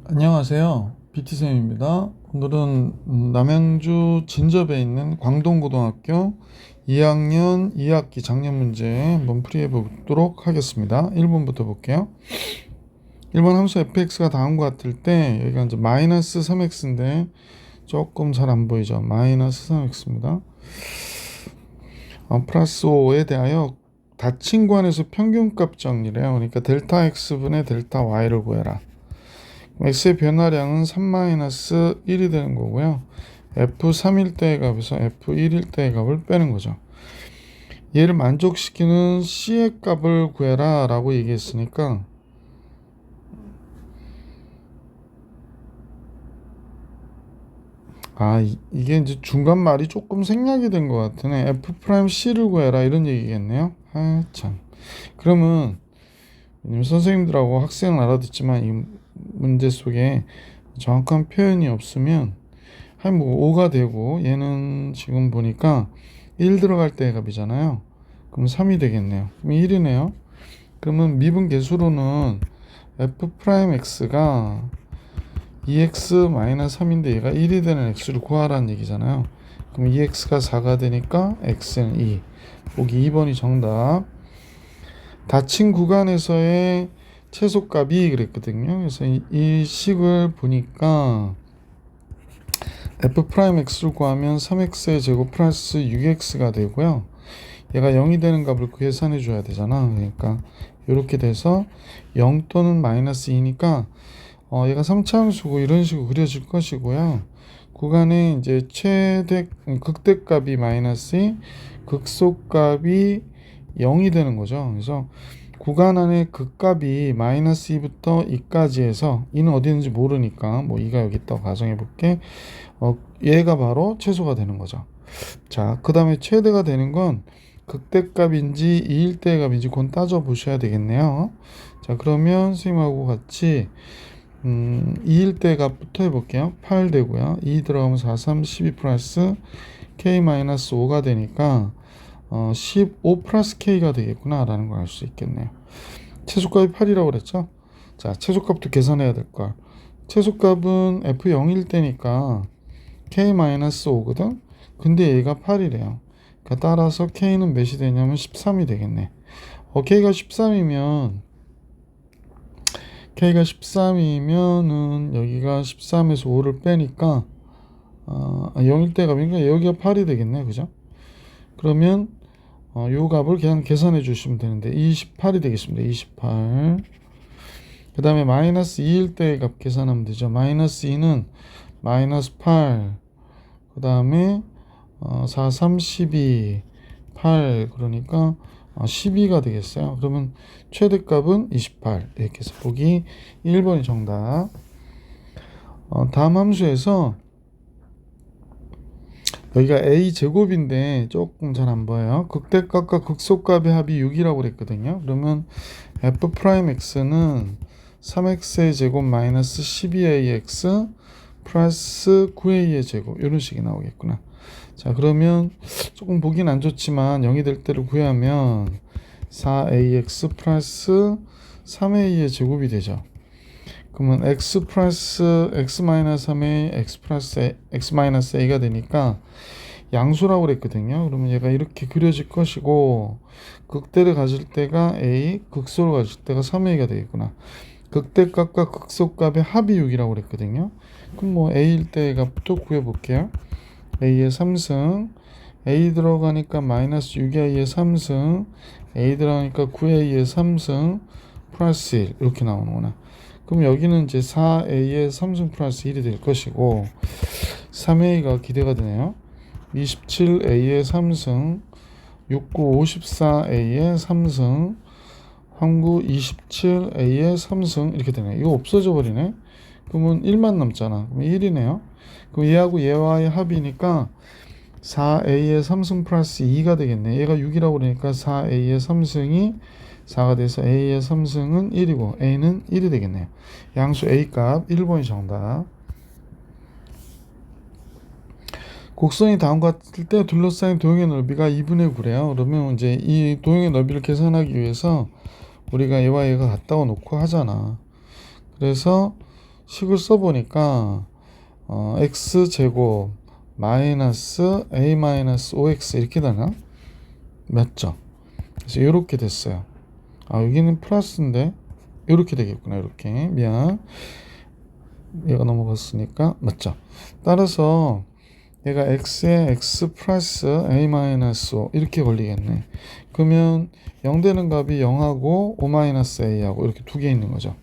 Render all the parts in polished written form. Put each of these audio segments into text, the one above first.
안녕하세요. BT쌤입니다. 오늘은 남양주 진접에 있는 광동고등학교 2학년 2학기 작년 문제 한번 풀이해 보도록 하겠습니다. 1번부터 볼게요. 1번 함수 fx가 다음과 같을 때 여기가 이제 마이너스 3x인데 조금 잘 안 보이죠? 마이너스 3x입니다. 플러스 5에 대하여 닫힌 구간에서 평균값 정리래요. 그러니까 델타 x분의 델타 y를 구해라. x의 변화량은 3-1이 되는 거고요. f3일 때의 값에서 f1일 때의 값을 빼는 거죠. 얘를 만족시키는 c의 값을 구해라 라고 얘기했으니까 이게 이제 중간 말이 조금 생략이 된 것 같으네. f'c를 구해라 이런 얘기겠네요. 참. 그러면 왜냐면 선생님들하고 학생은 알아듣지만 이 문제 속에 정확한 표현이 없으면 뭐 5가 되고 얘는 지금 보니까 1 들어갈 때 값이잖아요. 그럼 3이 되겠네요. 그럼 1이네요. 그러면 미분 계수로는 f'x가 2x-3인데 얘가 1이 되는 x를 구하라는 얘기잖아요. 그럼 2x가 4가 되니까 x는 2. 보기 2번이 정답. 닫힌 구간에서의 최소값이 그랬거든요. 그래서 이 식을 보니까 f'x를 구하면 3x의 제곱 플러스 6x가 되고요. 얘가 0이 되는 값을 계산해 줘야 되잖아. 그러니까 이렇게 돼서 0 또는 마이너스 2니까 얘가 3차함수고 이런 식으로 그려질 것이고요. 구간에 이제 극대값이 마이너스 2, 극소값이 0이 되는 거죠. 그래서 구간 안에 극값이 마이너스 2부터 2까지 해서 2는 어디 있는지 모르니까 뭐 2가 여기 있다고 가정해 볼게. 얘가 바로 최소가 되는 거죠. 자, 그 다음에 최대가 되는 건 극대값인지 2일 때 값인지 그건 따져 보셔야 되겠네요. 자, 그러면 선생님하고 같이 2일 때 값부터 해볼게요. 8 되고요. 2 들어가면 4, 3, 12 플러스 k-5가 되니까 15 플러스 k가 되겠구나 라는 걸 알 수 있겠네요. 최소값이 8이라고 그랬죠. 자, 최소값도 계산해야 될 거야. 최소값은 f0일 때니까 k-5거든. 근데 얘가 8이래요. 그러니까 따라서 k는 몇이 되냐면 13이 되겠네. k가 13이면은 여기가 13에서 5를 빼니까 0일 때가 그러니까 여기가 8이 되겠네. 그죠? 그러면 요 값을 그냥 계산해 주시면 되는데 28이 되겠습니다. 28. 그 다음에 마이너스 2일 때의 값 계산하면 되죠. 마이너스 2는 마이너스 8. 그 다음에 4, 3, 12, 8 그러니까 12가 되겠어요. 그러면 최대값은 28 이렇게 해서 보기 1번이 정답. 다음 함수에서 여기가 a제곱인데 조금 잘 안 보여요. 극대값과 극소값의 합이 6이라고 그랬거든요. 그러면 f'x는 3x의 제곱 마이너스 12ax 플러스 9a의 제곱 이런 식이 나오겠구나. 자, 그러면 조금 보긴 안 좋지만 0이 될 때를 구하면 4ax 플러스 3a의 제곱이 되죠. 그러면 x 플러스 x 마이너스 3a x 플러스 x 마이너스 a가 되니까 양수라고 그랬거든요. 그러면 얘가 이렇게 그려질 것이고 극대를 가질 때가 a, 극소를 가질 때가 3a가 되겠구나. 극대값과 극소값의 합이 6이라고 그랬거든요. 그럼 뭐 a일 때의 값도 구해볼게요. a의 3승, a 들어가니까 마이너스 6a의 3승, a 들어가니까 9a의 3승 플러스 1 이렇게 나오는구나. 그럼 여기는 이제 4a의 3승 플러스 1이 될 것이고 3a가 기대가 되네요. 27a의 3승, 69, 54a의 3승, 항구 27a의 3승 이렇게 되네. 이거 없어져 버리네. 그러면 1만 남잖아. 그럼 1이네요. 그럼 얘하고 얘와의 합이니까 4a의 3승 플러스 2가 되겠네. 얘가 6이라고 그러니까 4a의 3승이 4가 돼서 a의 3승은 1이고 a는 1이 되겠네요. 양수 a 값 1번이 정답. 곡선이 다음과 같을 때 둘러싸인 도형의 넓이가 2분의 9래요. 그러면 이제 이 도형의 넓이를 계산하기 위해서 우리가 얘와 얘가 같다고 놓고 하잖아. 그래서 식을 써보니까 x제곱 마이너스 a 마이너스 5x 이렇게 되나? 맞죠? 그래서 이렇게 됐어요. 여기는 플러스인데 이렇게 되겠구나. 이렇게 미안, 얘가 넘어갔으니까 맞죠? 따라서 얘가 x에 x 플러스 a 마이너스 5 이렇게 걸리겠네. 그러면 0 되는 값이 0하고 5 마이너스 a하고 이렇게 두 개 있는 거죠.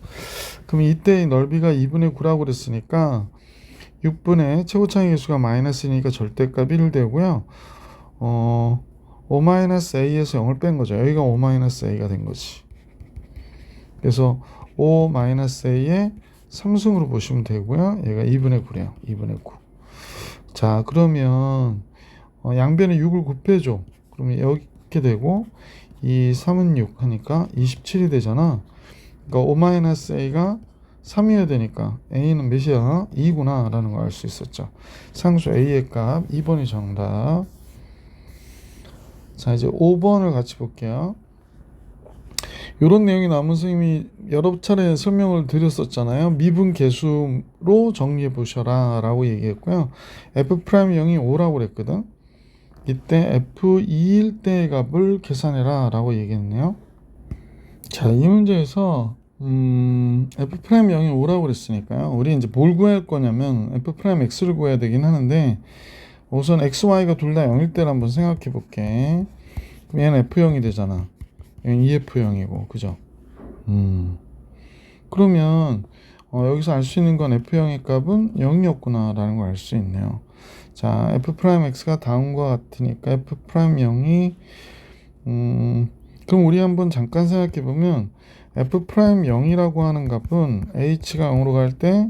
그럼 이때의 넓이가 2분의 9라고 그랬으니까 6분의 최고차의 개수가 마이너스니까 절대값 1 되고요. 5 마이너스 a에서 0을 뺀 거죠. 여기가 5 마이너스 a가 된 거지. 그래서 5 마이너스 a의 3승으로 보시면 되고요. 얘가 2분의 9래요. 2분의 9. 자, 그러면 양변에 6을 곱해줘. 그러면 이렇게 되고 2, 3은 6 하니까 27이 되잖아. 그러니까 5 마이너스 a가 3이어야 되니까 a는 몇이야? 2구나 라는 걸 알 수 있었죠. 상수 a의 값 2번이 정답. 자, 이제 5번을 같이 볼게요. 이런 내용이 나오면 선생님이 여러 차례 설명을 드렸었잖아요. 미분 계수로 정리해 보셔라 라고 얘기했고요. F'0이 5라고 그랬거든. 이때 F2일 때의 값을 계산해라 라고 얘기했네요. 자, 이 문제에서 F'0이 5라고 그랬으니까요. 우리 이제 뭘 구할 거냐면 F'X를 구해야 되긴 하는데, 우선 X, Y가 둘 다 0일 때를 한번 생각해 볼게. 그럼 얘는 F0이 되잖아. 얘는 EF0이고, 그죠? 그러면 여기서 알 수 있는 건 F0의 값은 0이었구나 라는 걸 알 수 있네요. 자, F'X가 다음과 같으니까 F'0이 그럼 우리 한번 잠깐 생각해 보면 F'0이라고 하는 값은 H가 0으로 갈 때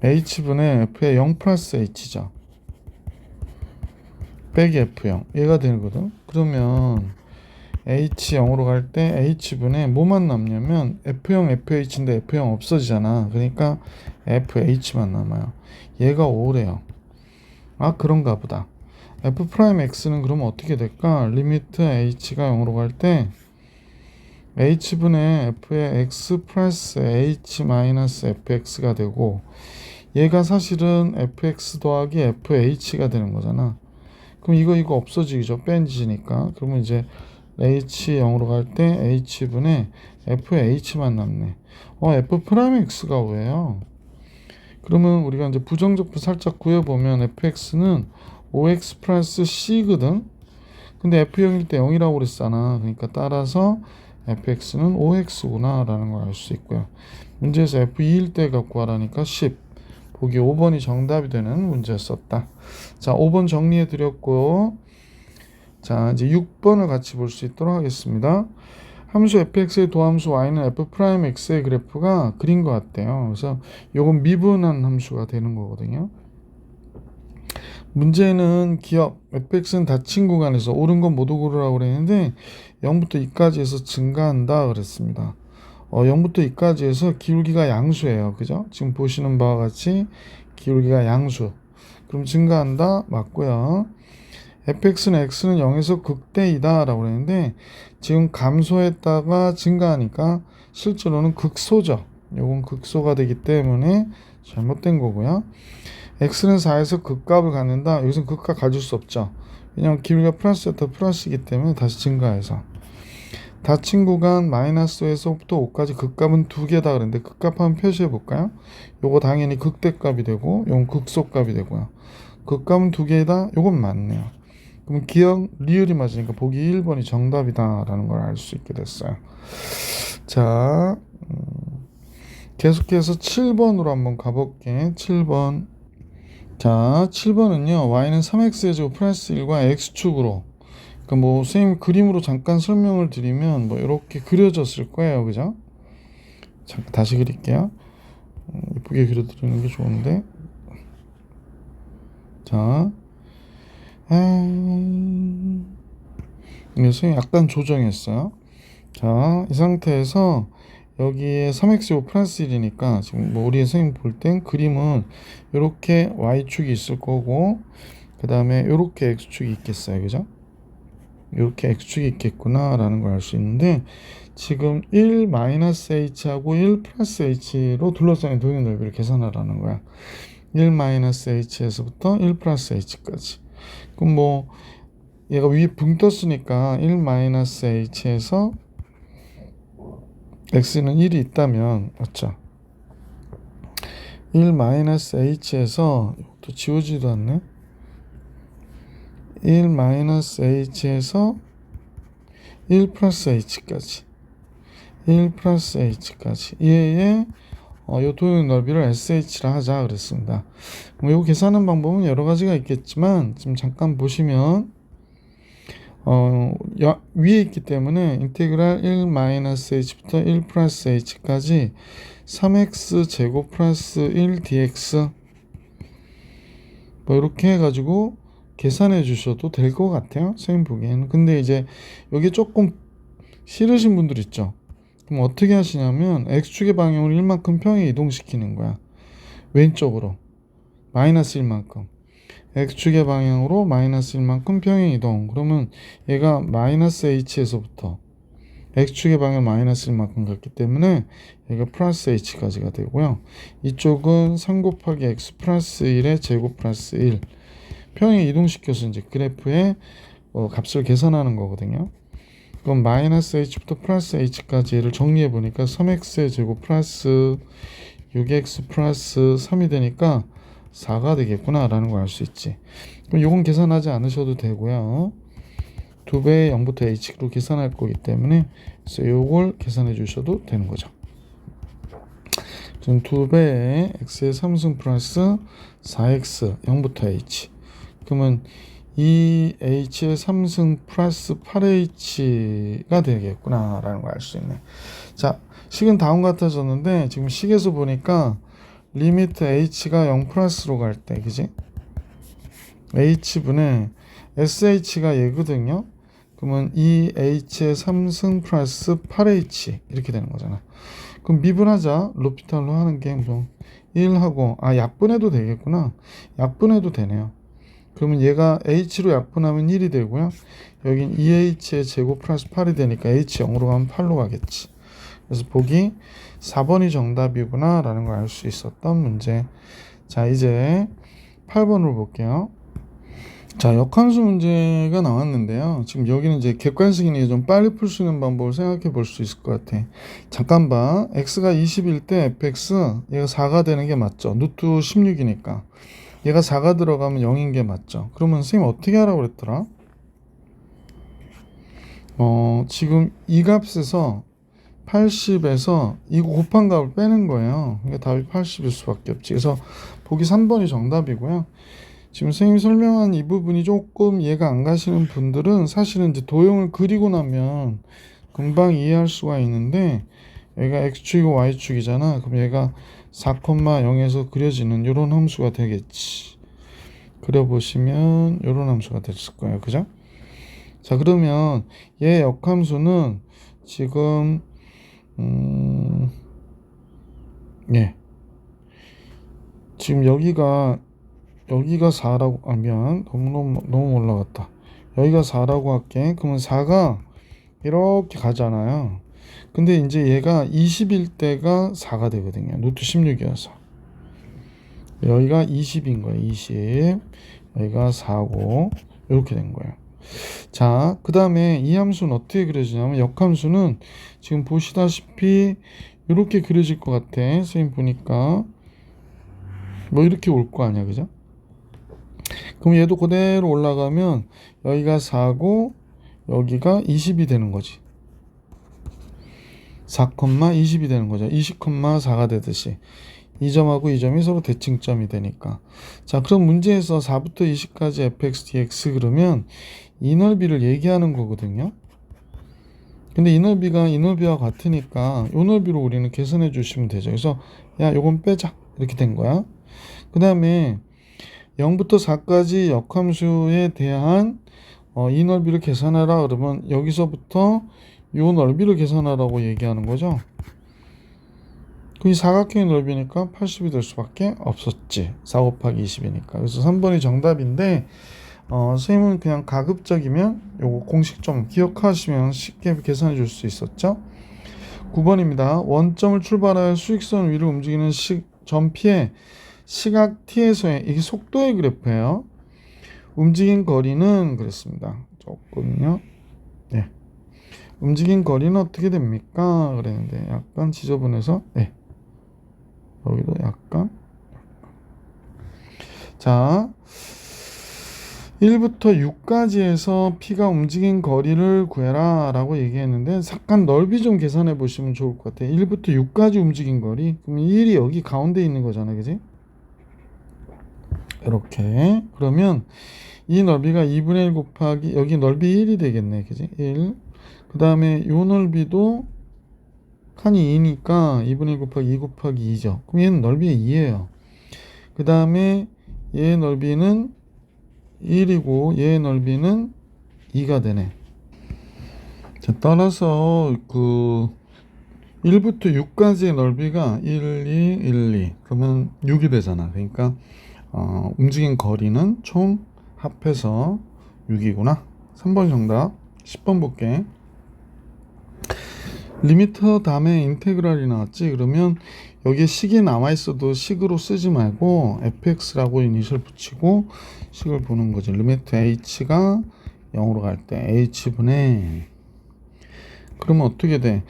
H분의 F의 0 플러스 H죠. 빼기 F0 얘가 되거든. 그러면 H 0으로 갈 때 H분에 뭐만 남냐면 F0 FH인데 F0 없어지잖아. 그러니까 FH만 남아요. 얘가 5래요. 그런가 보다. F'X는 그러면 어떻게 될까? 리미트 H가 0으로 갈 때 H분의 F의 X 플러스 H 마이너스 FX가 되고, 얘가 사실은 FX 더하기 FH가 되는 거잖아. 그럼 이거 없어지죠. 뺀지니까. 그러면 이제 H 0으로 갈 때 H분의 FH만 남네. F'X가 왜요? 그러면 우리가 이제 부정적분 살짝 구해보면 fx는 5x 플러스 c거든. 근데 f0일 때 0이라고 그랬잖아. 그러니까 따라서 fx는 5x구나 라는 걸 알 수 있고요. 문제에서 f2일 때 갖고 하라니까 10. 보기 5번이 정답이 되는 문제였었다. 자, 5번 정리해 드렸고, 자, 이제 6번을 같이 볼 수 있도록 하겠습니다. 함수 fx의 도함수 y는 f'x의 그래프가 그린 것 같아요. 그래서 요건 미분한 함수가 되는 거거든요. 문제는 기억 fx는 닫힌 구간에서 옳은 건 모두 고르라고 그랬는데 0부터 2까지 해서 증가한다 그랬습니다. 0부터 2까지 해서 기울기가 양수예요. 그죠? 지금 보시는 바와 같이 기울기가 양수. 그럼 증가한다 맞고요. fx는 x는 0에서 극대이다 라고 그랬는데 지금 감소했다가 증가하니까 실제로는 극소죠. 요건 극소가 되기 때문에 잘못된 거고요. x는 4에서 극값을 갖는다. 여기서 극값 가질 수 없죠. 왜냐면 기울기가 플러스였다 플러스이기 때문에 다시 증가해서. 닫힌 구간 마이너스 5에서부터 5까지 극값은 2개다 그랬는데 극값 한번 표시해 볼까요? 요거 당연히 극대값이 되고 요건 극소값이 되고요. 극값은 2개다. 요건 맞네요. 그럼 기억 리을이 맞으니까 보기 1번이 정답이다 라는 걸 알 수 있게 됐어요. 자, 계속해서 7번으로 한번 가볼게. 7번. 자, 7번은요 y는 3x의 제곱 플러스 1과 x축으로, 그러니까 뭐 선생님 그림으로 잠깐 설명을 드리면 뭐 이렇게 그려졌을 거예요. 그죠? 잠깐 다시 그릴게요. 예쁘게 그려드리는 게 좋은데. 자, 선생님 약간 조정했어요. 자, 이 상태에서 여기에 3x5 플러스 1이니까 지금 뭐 우리 선생님 볼 땐 그림은 이렇게 y축이 있을 거고 그 다음에 이렇게 x축이 있겠어요. 그죠? 이렇게 x축이 있겠구나 라는 걸 알 수 있는데, 지금 1-h하고 1+h로 둘러싸인 도형의 넓이를 계산하라는 거야. 1-h에서부터 1+h까지. 그럼 뭐 얘가 위에 붕 떴으니까 1-h에서 x는 1이 있다면, 맞죠? 1-h에서 또 지워지도 않네. 1-h에서 1+h까지 1+h까지 얘의 요 도형의 넓이를 sh라 하자 그랬습니다. 뭐 이거 계산하는 방법은 여러 가지가 있겠지만 지금 잠깐 보시면 위에 있기 때문에 인테그랄 1-h부터 1+h까지 3x 제곱 플러스 1 dx 뭐 이렇게 해가지고 계산해 주셔도 될 것 같아요, 선생님 보기에는. 근데 이제 여기 조금 싫으신 분들 있죠. 그럼 어떻게 하시냐면 x축의 방향으로 1만큼 평에 이동시키는 거야. 왼쪽으로 마이너스 1만큼, x축의 방향으로 마이너스 1만큼 평행 이동. 그러면 얘가 마이너스 h에서부터 x축의 방향 마이너스 1만큼 갔기 때문에 얘가 플러스 h까지가 되고요. 이쪽은 3 곱하기 x 플러스 1의 제곱 플러스 1 평행 이동시켜서 이제 그래프의 값을 계산하는 거거든요. 그럼 마이너스 h부터 플러스 h까지 얘를 정리해 보니까 3x의 제곱 플러스 6x 플러스 3이 되니까 4가 되겠구나 라는 걸 알 수 있지. 그럼 요건 계산하지 않으셔도 되고요. 2배의 0부터 h로 계산할 거기 때문에 그래서 요걸 계산해 주셔도 되는 거죠. 지금 2배의 x의 3승 플러스 4x 0부터 h, 그러면 2h의 3승 플러스 8h가 되겠구나 라는 걸 알 수 있네. 자, 식은 다음 같아졌는데 지금 식에서 보니까 리미트 h가 0 플러스로 갈 때, 그지? h분의 sh가 얘거든요. 그러면 2h의 3승 플러스 8h 이렇게 되는 거잖아. 그럼 미분하자. 로피탈로 하는 게 뭐 1하고 약분해도 되겠구나. 약분해도 되네요. 그러면 얘가 h로 약분하면 1이 되고요. 여긴 2h의 제곱 플러스 8이 되니까 h 0으로 가면 8로 가겠지. 그래서 보기 4번이 정답이구나 라는 걸 알 수 있었던 문제. 자, 이제 8번으로 볼게요. 자, 역함수 문제가 나왔는데요. 지금 여기는 이제 객관식이니까 좀 빨리 풀 수 있는 방법을 생각해 볼 수 있을 것 같아. 잠깐 봐. x가 20일 때 fx 얘가 4가 되는 게 맞죠. 루트 16이니까 얘가 4가 들어가면 0인 게 맞죠. 그러면 선생님 어떻게 하라고 그랬더라? 지금 이 값에서 80에서 이거 곱한 값을 빼는 거예요. 그러니까 답이 80일 수밖에 없지. 그래서 보기 3번이 정답이고요. 지금 선생님이 설명한 이 부분이 조금 이해가 안 가시는 분들은 사실은 이제 도형을 그리고 나면 금방 이해할 수가 있는데, 여기가 x축이고 y축이잖아. 그럼 얘가 4,0에서 그려지는 이런 함수가 되겠지. 그려보시면 이런 함수가 됐을 거예요. 그죠? 자, 그러면 얘 역함수는 지금 지금 여기가 4라고 하면 너무 올라갔다. 여기가 4라고 할게. 그러면 4가 이렇게 가잖아요. 근데 이제 얘가 20일 때가 4가 되거든요. 루트 16이어서 여기가 20인 거예요. 20, 여기가 4고 이렇게 된 거예요. 자, 그 다음에 이 함수는 어떻게 그려지냐면 역함수는 지금 보시다시피 이렇게 그려질 것 같아. 선생님 보니까 뭐 이렇게 올 거 아니야, 그죠? 그럼 얘도 그대로 올라가면 여기가 4고 여기가 20이 되는 거지. 4,20이 되는 거죠. 20,4가 되듯이 이 점하고 이 점이 서로 대칭점이 되니까. 자, 그럼 문제에서 4부터 20까지 fx dx 그러면 이 넓이를 얘기하는 거거든요. 근데 이 넓이가 이 넓이와 같으니까 이 넓이로 우리는 계산해 주시면 되죠. 그래서 야, 요건 빼자 이렇게 된 거야. 그 다음에 0부터 4까지 역함수에 대한 이 넓이를 계산하라 그러면 여기서부터 이 넓이를 계산하라고 얘기하는 거죠. 그 사각형의 넓이니까 80이 될 수밖에 없었지. 4 곱하기 20이니까. 그래서 3번이 정답인데 선생님은 그냥 가급적이면 요거 공식 좀 기억하시면 쉽게 계산해 줄 수 있었죠. 9번입니다. 원점을 출발하여 수직선 위를 움직이는 점피의 시각 t에서의 이게 속도의 그래프예요. 움직인 거리는 그랬습니다. 조금요. 네. 움직인 거리는 어떻게 됩니까? 그랬는데 약간 지저분해서 네. 여기도 약간. 자, 1부터 6까지에서 P가 움직인 거리를 구해라 라고 얘기했는데 잠깐 넓이 좀 계산해 보시면 좋을 것 같아요. 1부터 6까지 움직인 거리, 그럼 1이 여기 가운데 있는 거잖아, 그지? 이렇게. 그러면 이 넓이가 2분의 1 곱하기 여기 넓이 1이 되겠네, 그지? 1. 그 다음에 요 넓이도 칸이 2니까 2분의 1 곱하기 2 곱하기 2죠. 그럼 얘는 넓이가 2예요. 그 다음에 얘의 넓이는 1이고 얘의 넓이는 2가 되네. 자, 따라서 그 1부터 6까지의 넓이가 1, 2, 1, 2 그러면 6이 되잖아. 그러니까 움직인 거리는 총 합해서 6이구나. 3번 정답. 10번 볼게. 리미터 다음에 인테그랄이 나왔지. 그러면 여기에 식이 남아 있어도 식으로 쓰지 말고 fx라고 이니셜 붙이고 식을 보는 거지. 리미트 h가 0으로 갈 때 h분의, 그러면 어떻게 돼?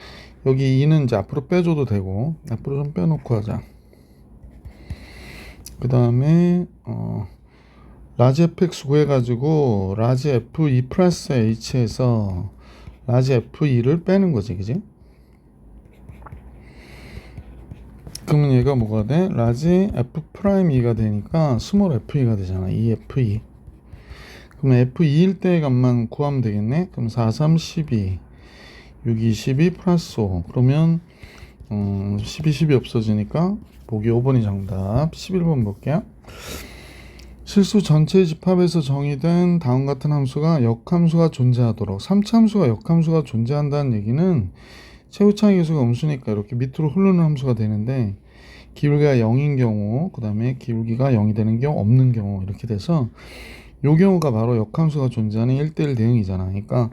여기 2는 이제 앞으로 빼줘도 되고, 앞으로 좀 빼놓고 하자. 그 다음에 라지 fx 구해가지고 라지 f2 플러스 h에서 라지 f2를 빼는 거지, 그지? 그러면 얘가 뭐가 돼? 라지 f 프라임 2가 되니까 스몰 f2가 되잖아. 2f2. 그러면 f2일 때의 값만 구하면 되겠네. 그럼 4, 3, 12, 6, 2, 12 플러스 5. 그러면 12, 12 없어지니까 보기 5번이 정답. 11번 볼게요. 실수 전체 집합에서 정의된 다음 같은 함수가 역함수가 존재하도록. 3차함수가 역함수가 존재한다는 얘기는 최후창의 계수가 음수니까 이렇게 밑으로 흐르는 함수가 되는데, 기울기가 0인 경우, 그 다음에 기울기가 0이 되는 경우, 없는 경우, 이렇게 돼서 요 경우가 바로 역함수가 존재하는 1대1 대응이잖아. 그러니까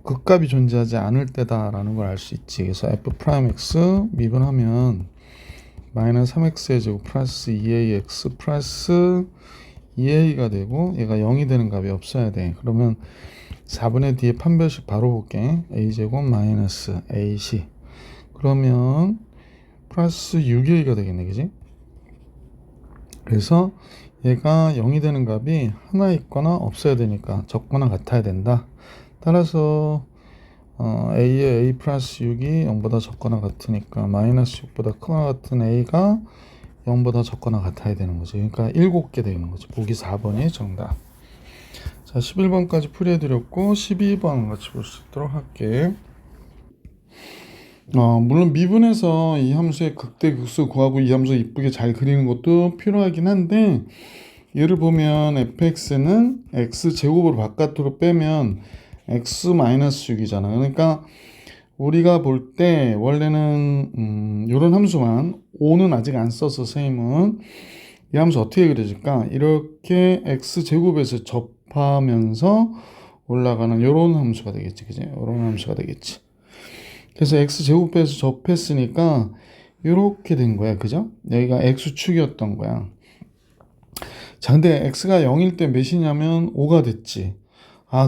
극값이 존재하지 않을 때다라는 걸 알 수 있지. 그래서 f'x 미분하면 마이너스 3x의 제곱 플러스 2ax 플러스 2a가 되고, 얘가 0이 되는 값이 없어야 돼. 그러면 4분의 뒤에 판별식 바로 볼게. a제곱 마이너스 ac. 그러면 플러스 6a가 되겠네, 그지? 그래서 얘가 0이 되는 값이 하나 있거나 없어야 되니까 적거나 같아야 된다. 따라서 a의 a 플러스 6이 0보다 적거나 같으니까 마이너스 6보다 크거나 같은 a가 0보다 적거나 같아야 되는 거지. 그러니까 7개 되는 거지. 보기 4번이 정답. 자, 11번까지 풀이해드렸고 12번 같이 볼 수 있도록 할게. 물론 미분에서 이 함수의 극대 극수 구하고 이 함수 이쁘게 잘 그리는 것도 필요하긴 한데, 예를 보면 fx는 x제곱으로 바깥으로 빼면 x-6이잖아. 그러니까 우리가 볼 때 원래는 이런 함수만 5는 아직 안 써서 선생님은 이 함수 어떻게 그려질까? 이렇게 x제곱에서 접하면서 올라가는 이런 함수가 되겠지, 그지? 이런 함수가 되겠지. 그래서 x제곱에서 접했으니까 이렇게 된 거야, 그죠? 여기가 x축이었던 거야. 자, 근데 x가 0일 때 몇이냐면 5가 됐지.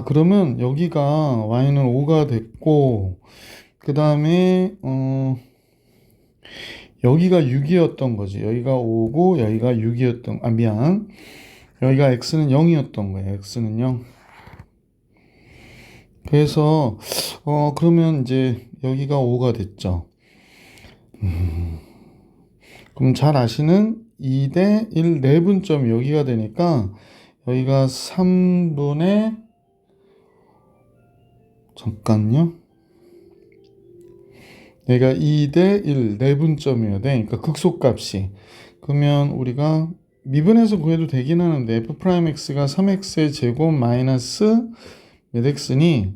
그러면 여기가 y는 5가 됐고, 그 다음에 여기가 6이었던 거지. 여기가 5고 여기가 6이었던, 미안, 여기가 x는 0이었던 거야. x는 0. 그래서 그러면 이제 여기가 5가 됐죠. 그럼 잘 아시는 2대 1 내분점이 여기가 되니까 여기가 3분의, 잠깐요, 여기가 2대 1 내분점이어야 돼. 그러니까 극소값이. 그러면 우리가 미분해서 구해도 되긴 하는데 f'x가 3x의 제곱 마이너스 몇 x니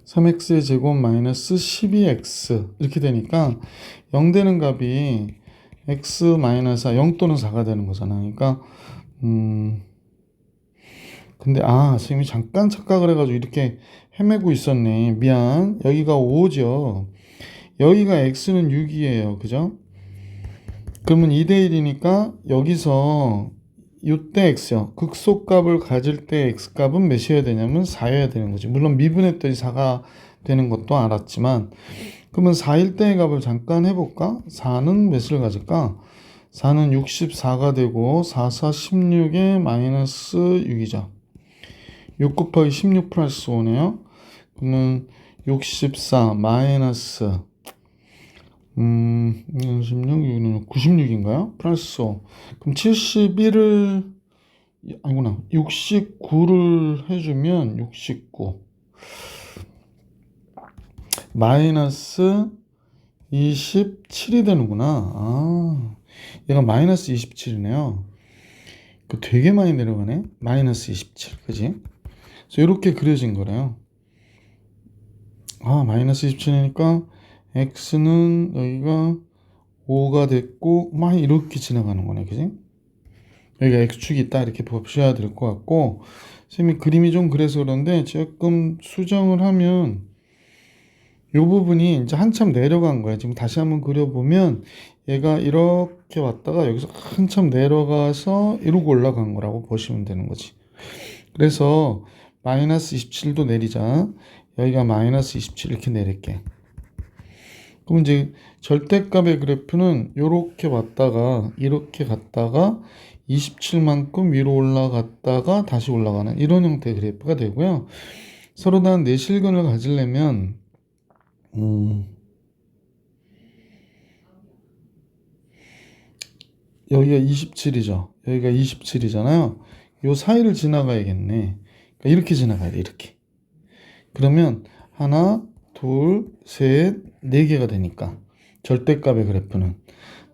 3x의 제곱 마이너스 12x 이렇게 되니까 0 되는 값이 x 마이너스 0 또는 4가 되는 거잖아. 그러니까 근데 선생님이 잠깐 착각을 해가지고 이렇게 헤매고 있었네. 미안. 여기가 5죠. 여기가 x는 6이에요. 그죠? 그러면 2대 1이니까 여기서 요때 x요. 극소값을 가질 때 x값은 몇이어야 되냐면 4여야 되는 거지. 물론 미분했더니 4가 되는 것도 알았지만, 그러면 4일 때의 값을 잠깐 해볼까? 4는 몇을 가질까? 4는 64가 되고 4, 4, 16에 마이너스 6이죠. 6 곱하기 16 플러스 5네요. 그러면 64 마이너스 16, 6는 96인가요? 플러스 5. 그럼 71을 아니구나. 69를 해주면 69 마이너스 27이 되는구나. 얘가 마이너스 27이네요. 그 되게 많이 내려가네. 마이너스 27, 그지? 그래서 이렇게 그려진 거래요. 마이너스 27이니까 x는 여기가 5가 됐고 막 이렇게 지나가는 거네, 그지? 여기가 x축이 있다 이렇게 보셔야 될 것 같고, 선생님이 그림이 좀 그래서 그런데 조금 수정을 하면 이 부분이 이제 한참 내려간 거예요. 지금 다시 한번 그려보면 얘가 이렇게 왔다가 여기서 한참 내려가서 이러고 올라간 거라고 보시면 되는 거지. 그래서 마이너스 27도 내리자. 여기가 마이너스 27 이렇게 내릴게. 그럼 이제 절대값의 그래프는 이렇게 왔다가 이렇게 갔다가 27만큼 위로 올라갔다가 다시 올라가는 이런 형태의 그래프가 되고요. 서로 다른 내실근을 가지려면 여기가 27이죠. 여기가 27이잖아요. 요 사이를 지나가야겠네. 그러니까 이렇게 지나가야 돼. 이렇게. 그러면 하나, 둘, 셋, 네 개가 되니까 절대값의 그래프는.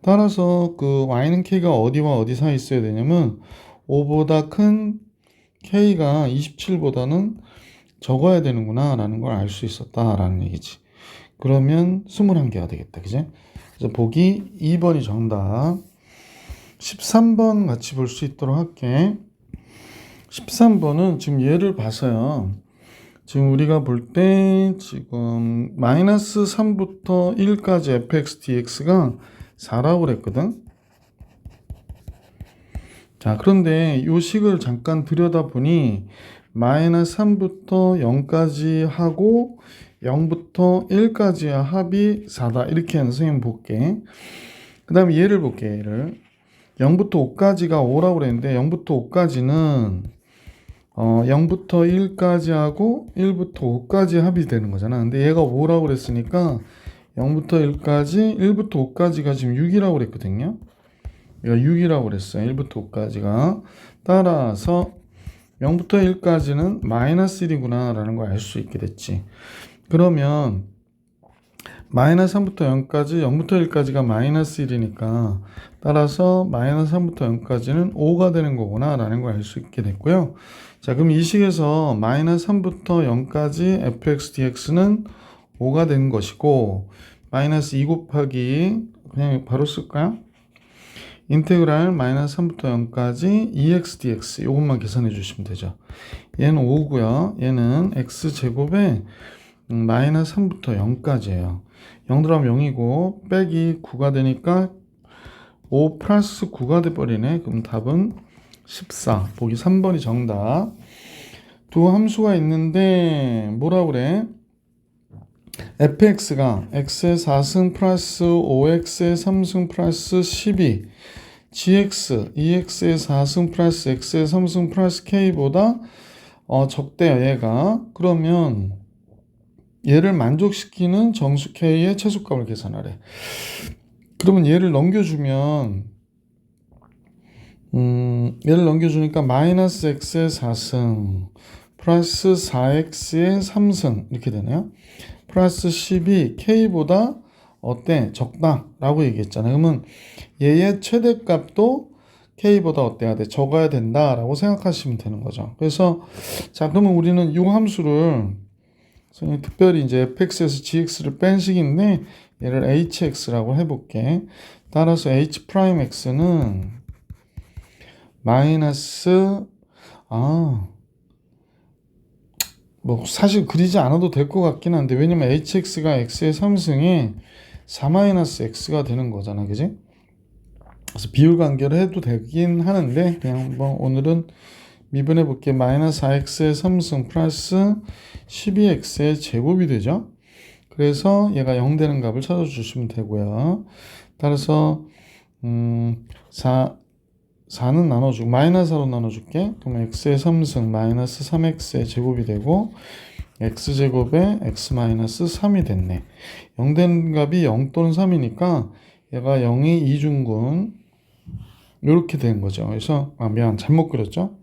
따라서 그 y는 k가 어디와 어디 사이에 있어야 되냐면 5보다 큰 k가 27보다는 적어야 되는구나 라는 걸 알 수 있었다라는 얘기지. 그러면 21개가 되겠다. 그지? 그래서 보기 2번이 정답. 13번 같이 볼 수 있도록 할게. 13번은 지금 얘를 봐서요. 지금 우리가 볼 때 지금 마이너스 3부터 1까지 fx dx가 4라고 그랬거든. 자, 그런데 이 식을 잠깐 들여다보니 마이너스 3부터 0까지 하고 0부터 1까지의 합이 4다. 이렇게 하는 선생님 볼게. 그 다음에 얘를 볼게. 얘를 0부터 5까지가 5라고 그랬는데 0부터 5까지는 0부터 1까지 하고 1부터 5까지 합이 되는 거잖아. 근데 얘가 5라고 그랬으니까 0부터 1까지, 1부터 5까지가 지금 6이라고 그랬거든요. 얘가 6이라고 그랬어요. 1부터 5까지가. 따라서 0부터 1까지는 마이너스 1이구나 라는 걸 알 수 있게 됐지. 그러면 마이너스 3부터 0까지, 0부터 1까지가 마이너스 1이니까 따라서 마이너스 3부터 0까지는 5가 되는 거구나 라는 걸 알 수 있게 됐고요. 자, 그럼 이 식에서 마이너스 3부터 0까지 fx dx는 5가 되는 것이고, 마이너스 2 곱하기 그냥 바로 쓸까요? 인테그랄 마이너스 3부터 0까지 2x dx 이것만 계산해 주시면 되죠. 얘는 5고요. 얘는 x제곱에 마이너스 3부터 0까지예요. 0 들어가면 0이고 빼기 9가 되니까 5 플러스 9가 돼버리네. 그럼 답은 14. 보기 3번이 정답. 두 함수가 있는데 뭐라 그래? fx가 x의 4승 플러스 5x의 3승 플러스 12, gx, 2x의 4승 플러스 x의 3승 플러스 k보다 적대요. 얘가. 그러면 얘를 만족시키는 정수 k의 최소값을 계산하래. 그러면 얘를 넘겨주면 얘를 넘겨주니까 마이너스 x의 4승 플러스 4x의 3승 이렇게 되네요. 플러스 10이 k보다 어때? 적다 라고 얘기했잖아요. 그러면 얘의 최대값도 k보다 어때야 돼? 적어야 된다 라고 생각하시면 되는 거죠. 그래서 자, 그러면 우리는 이 함수를 특별히 이제 fx에서 gx를 뺀 식인데 얘를 hx라고 해볼게. 따라서 h'x는 마이너스 뭐 사실 그리지 않아도 될 것 같긴 한데, 왜냐면 hx가 x의 3승에 4-x가 되는 거잖아, 그지? 그래서 비율 관계를 해도 되긴 하는데, 그냥 뭐 오늘은 미분해 볼게. 마이너스 4x의 3승 플러스 12x의 제곱이 되죠. 그래서 얘가 0 되는 값을 찾아주시면 되고요. 따라서 4는 나눠주고 마이너스 4로 나눠줄게. 그럼 x의 3승 마이너스 3x의 제곱이 되고 x제곱에 x 마이너스 3이 됐네. 0 되는 값이 0 또는 3이니까 얘가 0이 이중근 이렇게 된 거죠. 그래서 미안, 잘못 그렸죠.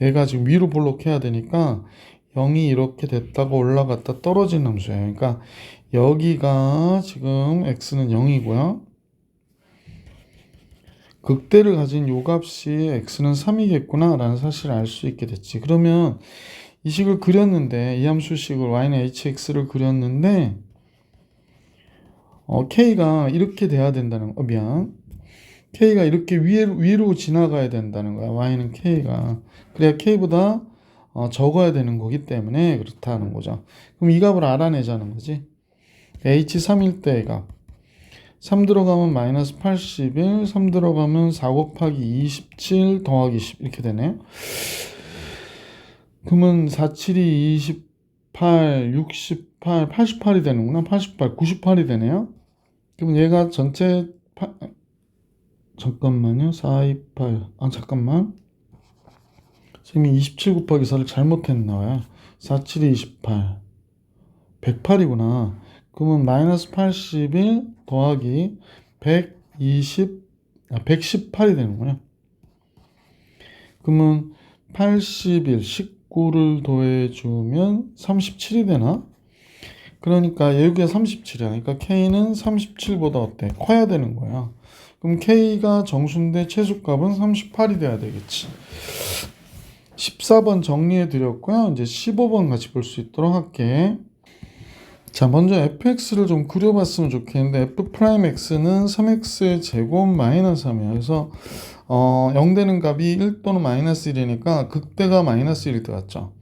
얘가 지금 위로 볼록해야 되니까 0이 이렇게 됐다가 올라갔다 떨어진 함수예요. 그러니까 여기가 지금 x는 0이고요. 극대를 가진 요 값이 x는 3이겠구나 라는 사실을 알 수 있게 됐지. 그러면 이 식을 그렸는데, 이 함수식을 y는 hx를 그렸는데 k가 이렇게 돼야 된다는 거. 미안, k가 이렇게 위로 지나가야 된다는 거야. y는 k가 그래야 k보다 적어야 되는 거기 때문에 그렇다는 거죠. 그럼 이 값을 알아내자는 거지. h3일 때의 값 3 들어가면 마이너스 81, 3 들어가면 4 곱하기 27 더하기 10 이렇게 되네요. 그러면 4, 7이 28, 68, 88이 되는구나. 88, 98이 되네요. 그럼 얘가 전체 잠깐만요. 4, 2, 8. 잠깐만. 지금 27 곱하기 4를 잘못했나봐요. 4, 7이 28. 108이구나. 그러면 마이너스 81 더하기 118이 되는군요. 그러면 81, 19를 더해주면 37이 되나? 그러니까 여기가 37이야. 그러니까 K는 37보다 어때? 커야 되는 거야. 그럼 K가 정수인데 최소값은 38이 돼야 되겠지. 14번 정리해 드렸고요. 이제 15번 같이 볼 수 있도록 할게. 자, 먼저 fx를 좀 그려봤으면 좋겠는데, f'x는 3x의 제곱 마이너스 3이야. 그래서 0 되는 값이 1 또는 마이너스 1이니까 극대가 마이너스 1일 때 같죠.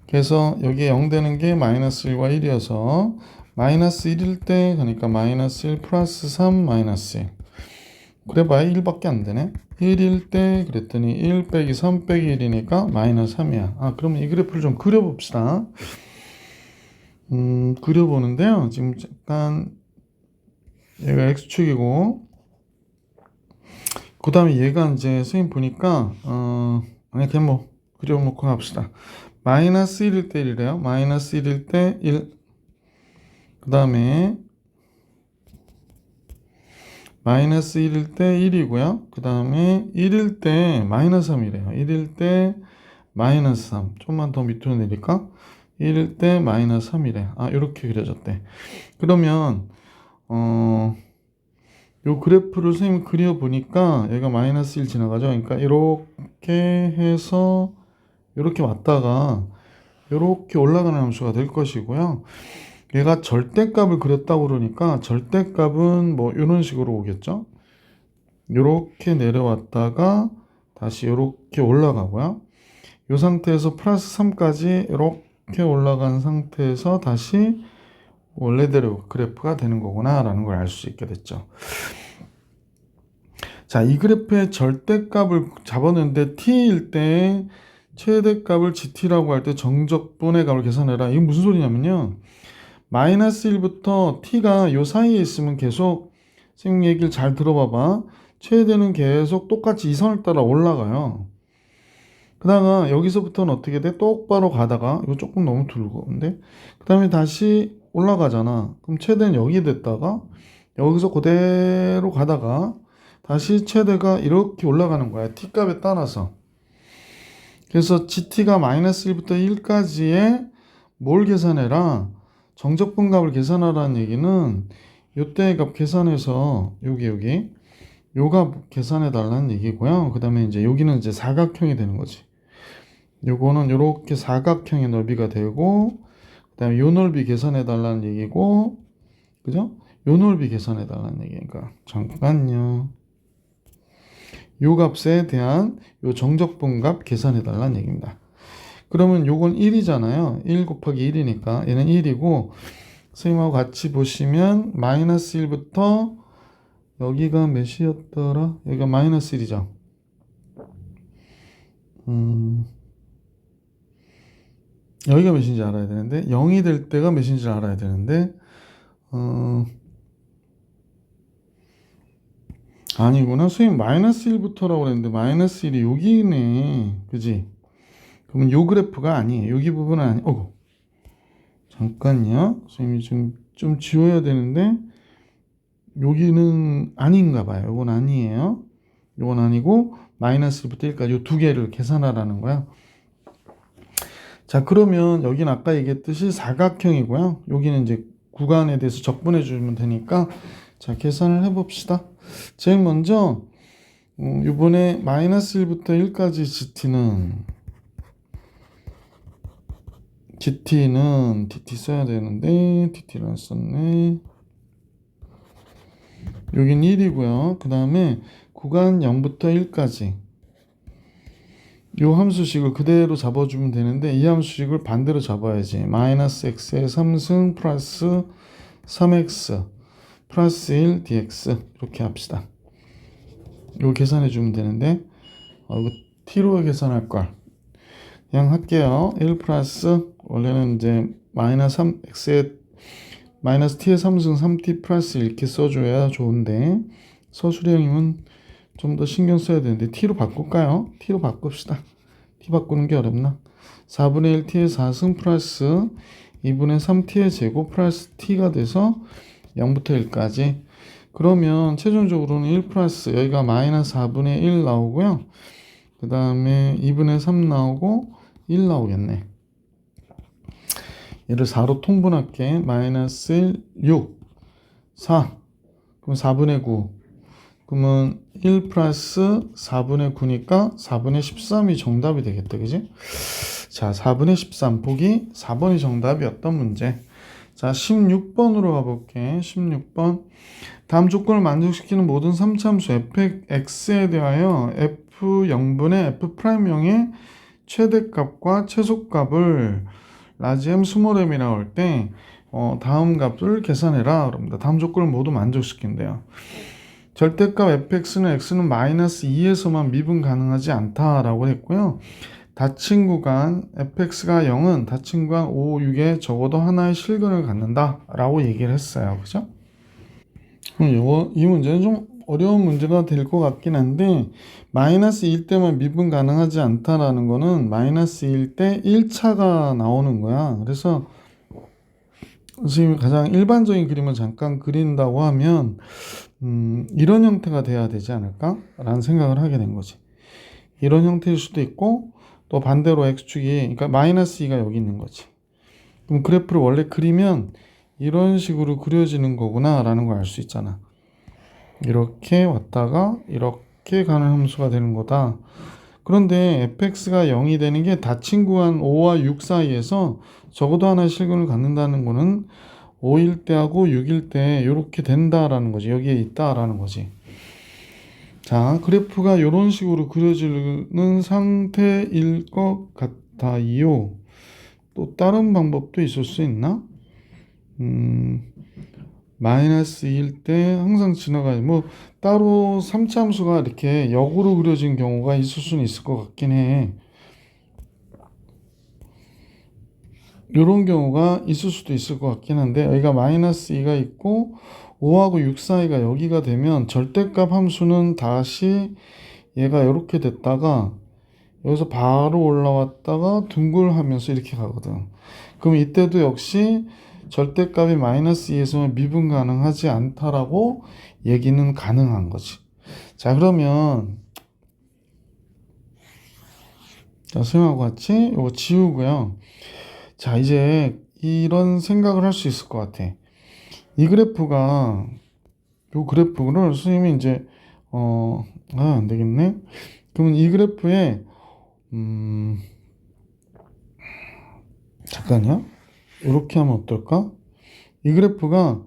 그래서 여기에 0 되는 게 마이너스 1과 1이어서 마이너스 1일 때, 그러니까 마이너스 1 플러스 3 마이너스 1. 그래봐야 1밖에 안 되네. 1일 때 그랬더니 1 빼기 3 빼기 1이니까 마이너스 3이야. 그럼 이 그래프를 좀 그려봅시다. 그려보는데요. 지금 잠깐 얘가 x축이고, 그 다음에 얘가 이제 선생님 보니까 그냥 뭐 그려놓고 합시다. 마이너스 1일 때 1이래요. 마이너스 1일 때 1. 그 다음에 마이너스 1일 때 1이고요. 그 다음에 1일 때 마이너스 3이래요. 1일 때 마이너스 3. 좀만 더 밑으로 내릴까? 1일 때 마이너스 3이래. 이렇게 그려졌대. 그러면 요 그래프를 선생님이 그려보니까 얘가 마이너스 1 지나가죠. 그러니까 이렇게 해서 이렇게 왔다가 이렇게 올라가는 함수가 될 것이고요. 얘가 절대값을 그렸다고 그러니까 절대값은 뭐 이런 식으로 오겠죠. 이렇게 내려왔다가 다시 이렇게 올라가고요. 이 상태에서 플러스 3까지 이렇게 올라간 상태에서 다시 원래대로 그래프가 되는 거구나 라는 걸 알 수 있게 됐죠. 자, 이 그래프의 절대값을 잡았는데 t일 때 최대값을 gt라고 할 때 정적분의 값을 계산해라. 이게 무슨 소리냐면요, 마이너스 1부터 t가 요 사이에 있으면 계속, 선생님 얘기를 잘 들어봐봐, 최대는 계속 똑같이 이 선을 따라 올라가요. 그다가 여기서부터는 어떻게 돼? 똑바로 가다가 이거 조금 너무 둥근데, 그 다음에 다시 올라가잖아. 그럼 최대는 여기 됐다가 여기서 그대로 가다가 다시 최대가 이렇게 올라가는 거야, t값에 따라서. 그래서 gt가 마이너스 1부터 1까지의 뭘 계산해라? 정적분값을 계산하라는 얘기는 요때 값 계산해서 여기 요 값 계산해 달라는 얘기고요. 그 다음에 이제 여기는 이제 사각형이 되는 거지. 요거는 요렇게 사각형의 넓이가 되고, 그 다음에 요 넓이 계산해 달라는 얘기고, 그죠? 요 넓이 계산해 달라는 얘기니까 잠깐요. 요 값에 대한 요 정적분값 계산해 달라는 얘기입니다. 그러면 요건 1이잖아요. 1 곱하기 1이니까 얘는 1이고 선생님하고 같이 보시면 마이너스 1부터 여기가 몇이었더라? 여기가 마이너스 1이죠. 여기가 몇인지 알아야 되는데 0이 될 때가 몇인지 알아야 되는데 아니구나. 선생님 마이너스 1부터라고 그랬는데 마이너스 1이 여기네. 그지? 그러면 요 그래프가 아니에요. 여기 부분은 아니. 잠깐요. 선생님이 좀 지워야 되는데 여기는 아닌가 봐요. 요건 아니에요. 요건 아니고 마이너스 1부터 1까지 요 두 개를 계산하라는 거야. 자, 그러면 여기는 아까 얘기했듯이 사각형이고요. 여기는 이제 구간에 대해서 적분해 주면 되니까 자, 계산을 해 봅시다. 제일 먼저 이번에 마이너스 1부터 1까지 GT는 DT 써야 되는데 DT를 안 썼네. 여긴 1이고요. 그 다음에 구간 0부터 1까지 요 함수식을 그대로 잡아주면 되는데 이 함수식을 반대로 잡아야지. 마이너스 x의 3승 플러스 3x 플러스 1 dx 이렇게 합시다. 이거 계산해 주면 되는데 이거 t로 계산할 걸 그냥 할게요. 1 플러스 원래는 이제 마이너스 3x의 마이너스 t의 3승 3t 플러스 이렇게 써줘야 좋은데 서술형이면 좀 더 신경 써야 되는데 t로 바꿀까요? t로 바꿉시다. t 바꾸는 게 어렵나? 4분의 1 t의 4승 플러스 2분의 3t의 제곱 플러스 t가 돼서 0부터 1까지. 그러면 최종적으로는 1 플러스 여기가 마이너스 4분의 1 나오고요. 그 다음에 2분의 3 나오고 1 나오겠네. 얘를 4로 통분할게. 마이너스 1, 6, 4. 그럼 4분의 9. 그러면 1 플러스 4분의 9니까 4분의 13이 정답이 되겠다. 그지? 자, 4분의 13. 보기 4번이 정답이었던 문제. 자, 16번으로 가볼게. 16번. 다음 조건을 만족시키는 모든 3차함수 fx에 대하여 f0분의 f'형의 최대값과 최소값을 라지 m 스몰 m이라고 할 때 다음 값을 계산해라. 그럽니다. 다음 조건을 모두 만족시킨대요. 절대값 fx는 x는 마이너스 2에서만 미분 가능하지 않다라고 했고요. 닫힌 구간 fx가 0은 닫힌 구간 5, 6에 적어도 하나의 실근을 갖는다라고 얘기를 했어요. 그죠? 이 문제는 좀 어려운 문제가 될 것 같긴 한데 마이너스 2일 때만 미분 가능하지 않다라는 거는 마이너스 2일 때 1차가 나오는 거야. 그래서 선생님이 가장 일반적인 그림을 잠깐 그린다고 하면 이런 형태가 돼야 되지 않을까? 라는 생각을 하게 된 거지. 이런 형태일 수도 있고 또 반대로 x축이 그러니까 마이너스 2가 여기 있는 거지. 그럼 그래프를 원래 그리면 이런 식으로 그려지는 거구나 라는 걸 알 수 있잖아. 이렇게 왔다가 이렇게 가는 함수가 되는 거다. 그런데 fx가 0이 되는 게 닫힌 구간 5와 6 사이에서 적어도 하나의 실근을 갖는다는 거는 5일 때하고 6일 때 이렇게 된다라는 거지. 여기에 있다라는 거지. 자, 그래프가 이런 식으로 그려지는 상태일 것 같아요. 또 다른 방법도 있을 수 있나? 마이너스 2일 때 항상 지나가요. 뭐 따로 3차 함수가 이렇게 역으로 그려진 경우가 있을 수는 있을 것 같긴 해. 이런 경우가 있을 수도 있을 것 같긴 한데 여기가 마이너스 2가 있고 5하고 6 사이가 여기가 되면 절대값 함수는 다시 얘가 이렇게 됐다가 여기서 바로 올라왔다가 둥글하면서 이렇게 가거든. 그럼 이때도 역시 절대값이 마이너스 2에서는 미분 가능하지 않다라고 얘기는 가능한 거지. 자, 그러면 자, 수영하고 같이 이거 지우고요. 자, 이제 이런 생각을 할 수 있을 것 같아. 이 그래프가 요 그래프를 선생님이 이제 안 되겠네. 그러면 이 그래프에 잠깐요. 이렇게 하면 어떨까? 이 그래프가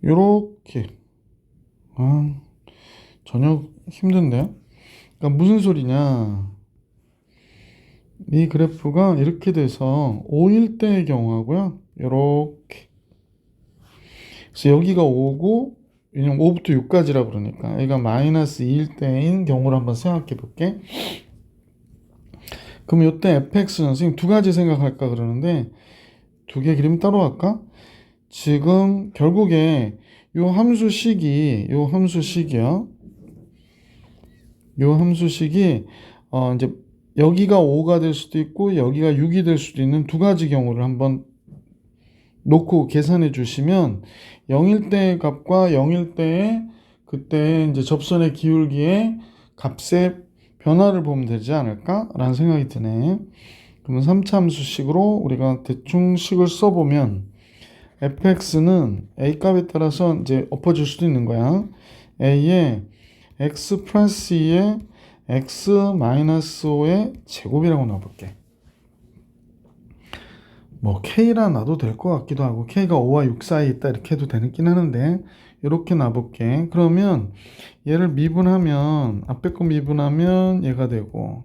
요렇게 전혀 힘든데요? 그러니까 무슨 소리냐? 이 그래프가 이렇게 돼서 5일 때의 경우하고요. 요렇게. 그래서 여기가 5고, 왜냐면 5부터 6까지라 그러니까 얘가 마이너스 2일 때인 경우를 한번 생각해 볼게. 그럼 이때 fx는 선생님 두 가지 생각할까 그러는데 두 개 그림 따로 할까? 지금 결국에 요 함수식이 요 함수식이 이제 여기가 5가 될 수도 있고 여기가 6이 될 수도 있는 두 가지 경우를 한번 놓고 계산해 주시면 0일 때의 값과 0일 때의 그때 이제 접선의 기울기의 값의 변화를 보면 되지 않을까라는 생각이 드네. 그러면 3차 함수식으로 우리가 대충 식을 써보면 fx는 a 값에 따라서 이제 엎어질 수도 있는 거야. a에 x 플러스 2에 x 마이너스 5의 제곱이라고 놔볼게. 뭐 k라 놔도 될 것 같기도 하고 k가 5와 6 사이에 있다 이렇게 해도 되긴 하는데 이렇게 놔볼게. 그러면 얘를 미분하면 앞에 거 미분하면 얘가 되고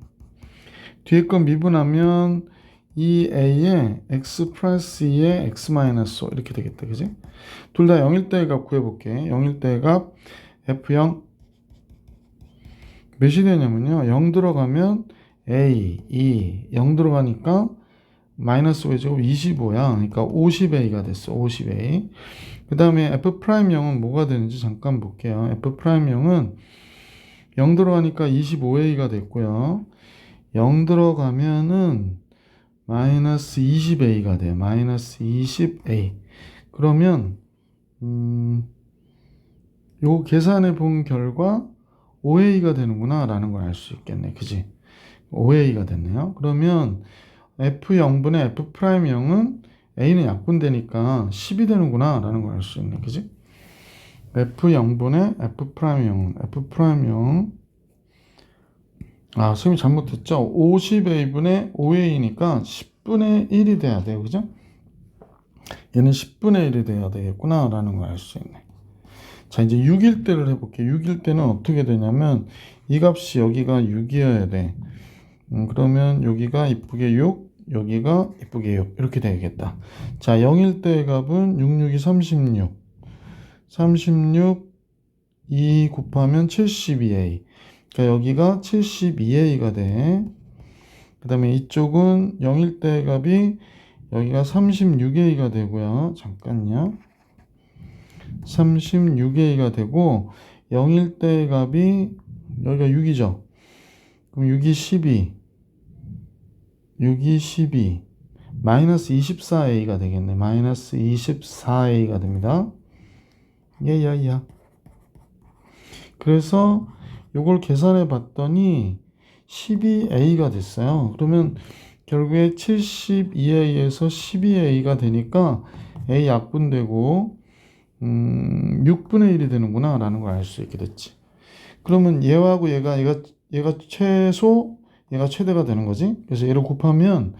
뒤에 거 미분하면 이 a에 x 플러스 2에 x 마이너스 5 이렇게 되겠다. 그지? 둘 다 0일 때의 값 구해볼게. 0일 때의 값 f0 몇이 되냐면요. 0 들어가면 a, 2, 0 들어가니까 마이너스 5의 제곱 25야. 그러니까 50a가 됐어. 50a. 그 다음에 f'0은 뭐가 되는지 잠깐 볼게요. f'0은 0 들어가니까 25a가 됐고요. 0 들어가면은 마이너스 20a가 돼요. 마이너스 20a. 그러면 요 계산해 본 결과 5a가 되는구나 라는 걸 알 수 있겠네. 그지? 5a가 됐네요. 그러면 f0분의 f'0은 a는 약분되니까 10이 되는구나 라는 걸 알 수 있네. 그지? f0분의 f'0 선생님이 잘못했죠. 50a분의 5a니까 10분의 1이 돼야 돼요. 그죠? 얘는 10분의 1이 돼야 되겠구나 라는 걸 알 수 있네. 자, 이제 6일 때를 해볼게요. 6일 때는 어떻게 되냐면 이 값이 여기가 6이어야 돼. 그러면 여기가 이쁘게 6, 여기가 이쁘게 6 이렇게 되겠다. 자, 0일 때의 값은 6, 6이 36 36 2 곱하면 72a. 그러니까 여기가 72a가 돼. 그 다음에 이쪽은 0일 때의 값이 여기가 36a가 되고요. 잠깐요. 36a가 되고 0일 때의 값이 여기가 6이죠. 그럼 6이 12 마이너스 24a가 되겠네. 마이너스 24a가 됩니다. 야야야. 그래서 요걸 계산해 봤더니 12a가 됐어요. 그러면 결국에 72a에서 12a가 되니까 a 약분되고 6분의 1이 되는구나 라는 걸 알 수 있게 됐지. 그러면 얘하고 얘가 최소 얘가 최대가 되는 거지. 그래서 얘를 곱하면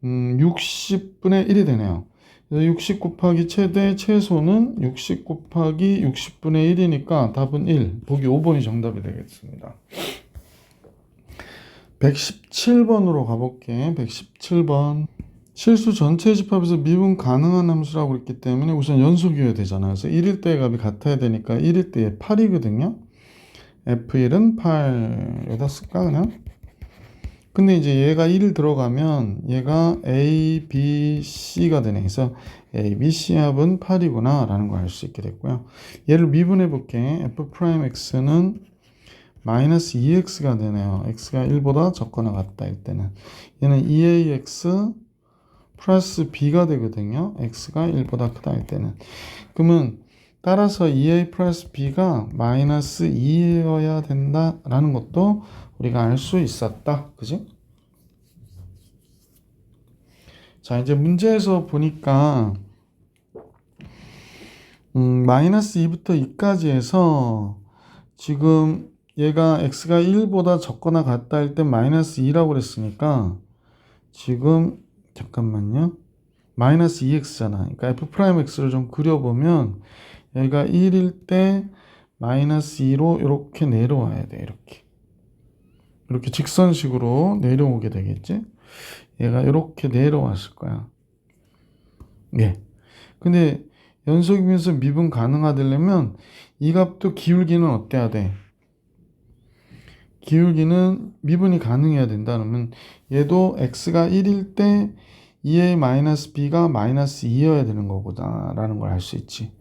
60분의 1이 되네요. 그래서 60 곱하기 최대 최소는 60 곱하기 60분의 1이니까 답은 1. 보기 5번이 정답이 되겠습니다. 117번으로 가볼게. 117번. 실수 전체 집합에서 미분 가능한 함수라고 그랬기 때문에 우선 연속이어야 되잖아요. 그래서 1일 때의 값이 같아야 되니까 1일 때에 8이거든요. F1은 8. 여기다 쓸까 그냥? 근데 이제 얘가 1 들어가면 얘가 A, B, C가 되네. 그래서 A, B, C 합은 8이구나 라는 걸 알 수 있게 됐고요. 얘를 미분해 볼게. F'X는 마이너스 2X가 되네요. X가 1보다 적거나 같다 일 때는. 얘는 2AX 플러스 B가 되거든요. X가 1보다 크다 할 때는. 그러면 따라서 2A 플러스 B가 마이너스 2여야 된다라는 것도 우리가 알 수 있었다. 그지? 자, 이제 문제에서 보니까 마이너스 2부터 2까지 해서 지금 얘가 X가 1보다 적거나 같다 할 때 마이너스 2라고 그랬으니까 지금 잠깐만요. 마이너스 2x잖아. 그러니까 f'x를 좀 그려보면 얘가 1일 때 마이너스 2로 이렇게 내려와야 돼. 이렇게 직선식으로 내려오게 되겠지. 얘가 이렇게 내려왔을 거야. 예. 근데 연속이면서 미분 가능하려면 이 값도 기울기는 어때야 돼? 기울기는 미분이 가능해야 된다. 그러면 얘도 x가 1일 때 2a 마이너스 b가 마이너스 2여야 되는 거구나 라는 걸 알 수 있지.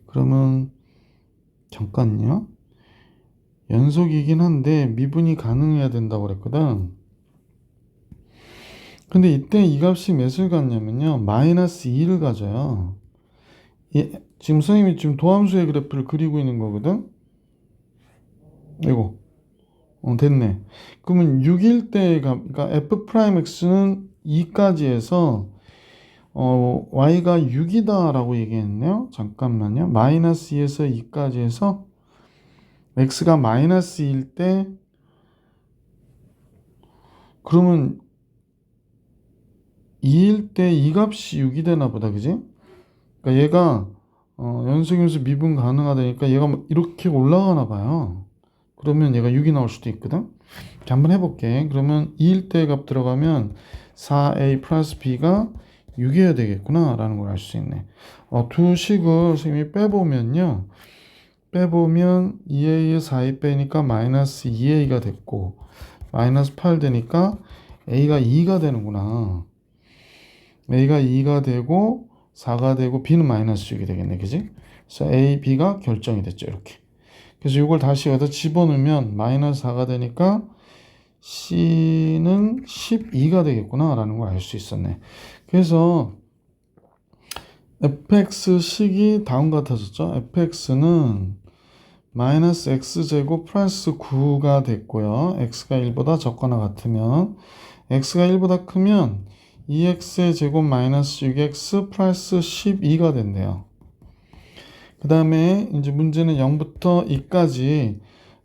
그러면 잠깐요. 연속이긴 한데 미분이 가능해야 된다고 그랬거든. 근데 이때 이 값이 몇을 갖냐면요. 마이너스 2를 가져요. 지금 선생님이 지금 도함수의 그래프를 그리고 있는 거거든. 이거. 됐네. 그러면 6일 때 그러니까 f'x는 2까지 해서 y가 6이다 라고 얘기했네요. 잠깐만요. 마이너스 2에서 2까지 해서 x가 마이너스 2일 때 그러면 2일 때 이 값이 6이 되나 보다. 그지? 그러니까 얘가 연속이면서 미분 가능하다니까 얘가 이렇게 올라가나 봐요. 그러면 얘가 6이 나올 수도 있거든. 한번 해볼게. 그러면 2일 때 값 들어가면 4a 플러스 b가 6이어야 되겠구나 라는 걸 알 수 있네. 두 식을 선생님이 빼보면요. 빼보면 2a에 4a 빼니까 마이너스 2a가 됐고 마이너스 8 되니까 a가 2가 되는구나. a가 2가 되고 4가 되고 b는 마이너스 6이 되겠네. 그지? 그래서 a, b가 결정이 됐죠. 이렇게. 그래서 이걸 다시 여기다 집어넣으면 마이너스 4가 되니까 C는 12가 되겠구나 라는 걸 알 수 있었네. 그래서 fx식이 다음 같아졌죠. fx는 마이너스 x제곱 플러스 9가 됐고요. x가 1보다 적거나 같으면 x가 1보다 크면 2x의 제곱 마이너스 6x 플러스 12가 된대요. 그 다음에 이제 문제는 0부터 2까지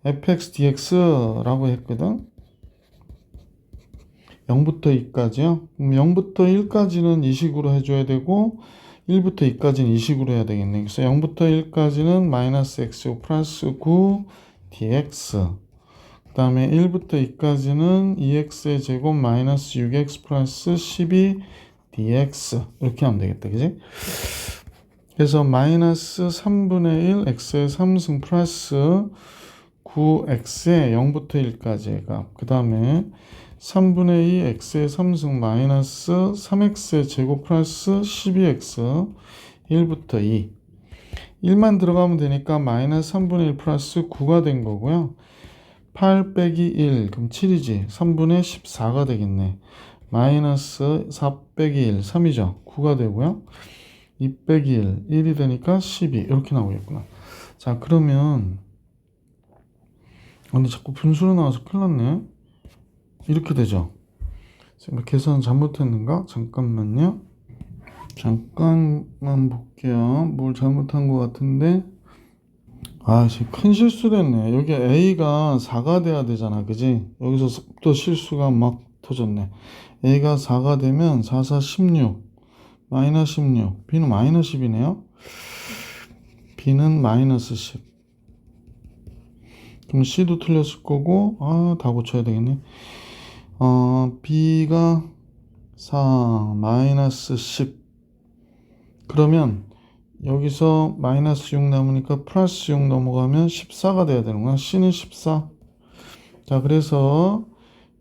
fx dx라고 했거든. 0부터 2까지요. 그럼 0부터 1까지는 이 식으로 해줘야 되고 1부터 2까지는 이 식으로 해야 되겠네. 그래서 0부터 1까지는 마이너스 x 플러스 9 dx. 그 다음에 1부터 2까지는 2x의 제곱 마이너스 6x 플러스 12 dx. 이렇게 하면 되겠다. 그지? 그래서 마이너스 3분의 1 x의 3승 플러스 9x의 0부터 1까지의 값. 그 다음에 3분의 2 x의 3승 마이너스 3x의 제곱 플러스 12x 1부터 2. 1만 들어가면 되니까 마이너스 3분의 1 플러스 9가 된 거고요. 8 빼기 1 그럼 7이지. 3분의 14가 되겠네. 마이너스 4 빼기 1 3이죠. 9가 되고요. 2 빼기 1 1이 되니까 12 이렇게 나오겠구나. 자 그러면 근데 자꾸 분수로 나와서 큰일 났네. 이렇게 되죠. 제가 계산 잘못했는가? 잠깐만요. 잠깐만 볼게요. 뭘 잘못한 것 같은데. 지금 큰 실수를 했네. 여기 A가 4가 돼야 되잖아. 그지? 여기서 또 실수가 막 터졌네. A가 4가 되면 4, 4, 16. 마이너스 16. B는 마이너스 10이네요. B는 마이너스 10. 그럼 C도 틀렸을 거고, 다 고쳐야 되겠네. B가 4, 마이너스 10. 그러면 여기서 마이너스 6 남으니까 플러스 6 넘어가면 14가 돼야 되는구나. C는 14. 자, 그래서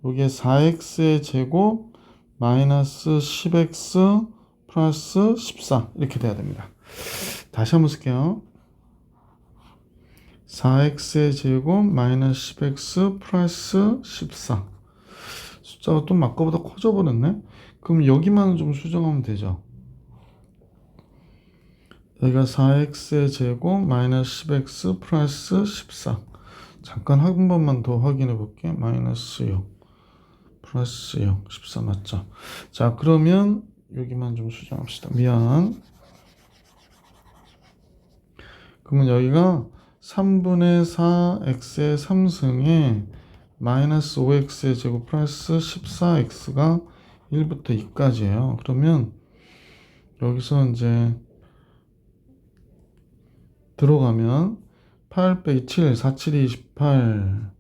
여기에 4x의 제곱 마이너스 10x 플러스 14 이렇게 돼야 됩니다. 다시 한번 쓸게요. 4x의 제곱 마이너스 10x 플러스 14. 숫자가 또 아까보다 커져 버렸네. 그럼 여기만 좀 수정하면 되죠. 여기가 4x의 제곱 마이너스 10x 플러스 14. 잠깐 한 번만 더 확인해 볼게. 마이너스 6 플러스 6 14 맞죠? 자 그러면 여기만 좀 수정합시다. 미안. 그러면 여기가 3분의 4 x의 3승에 마이너스 5x의 제곱 플러스 14x가 1부터 2까지예요. 그러면 여기서 이제 들어가면 8 빼기 7, 4, 7이 28,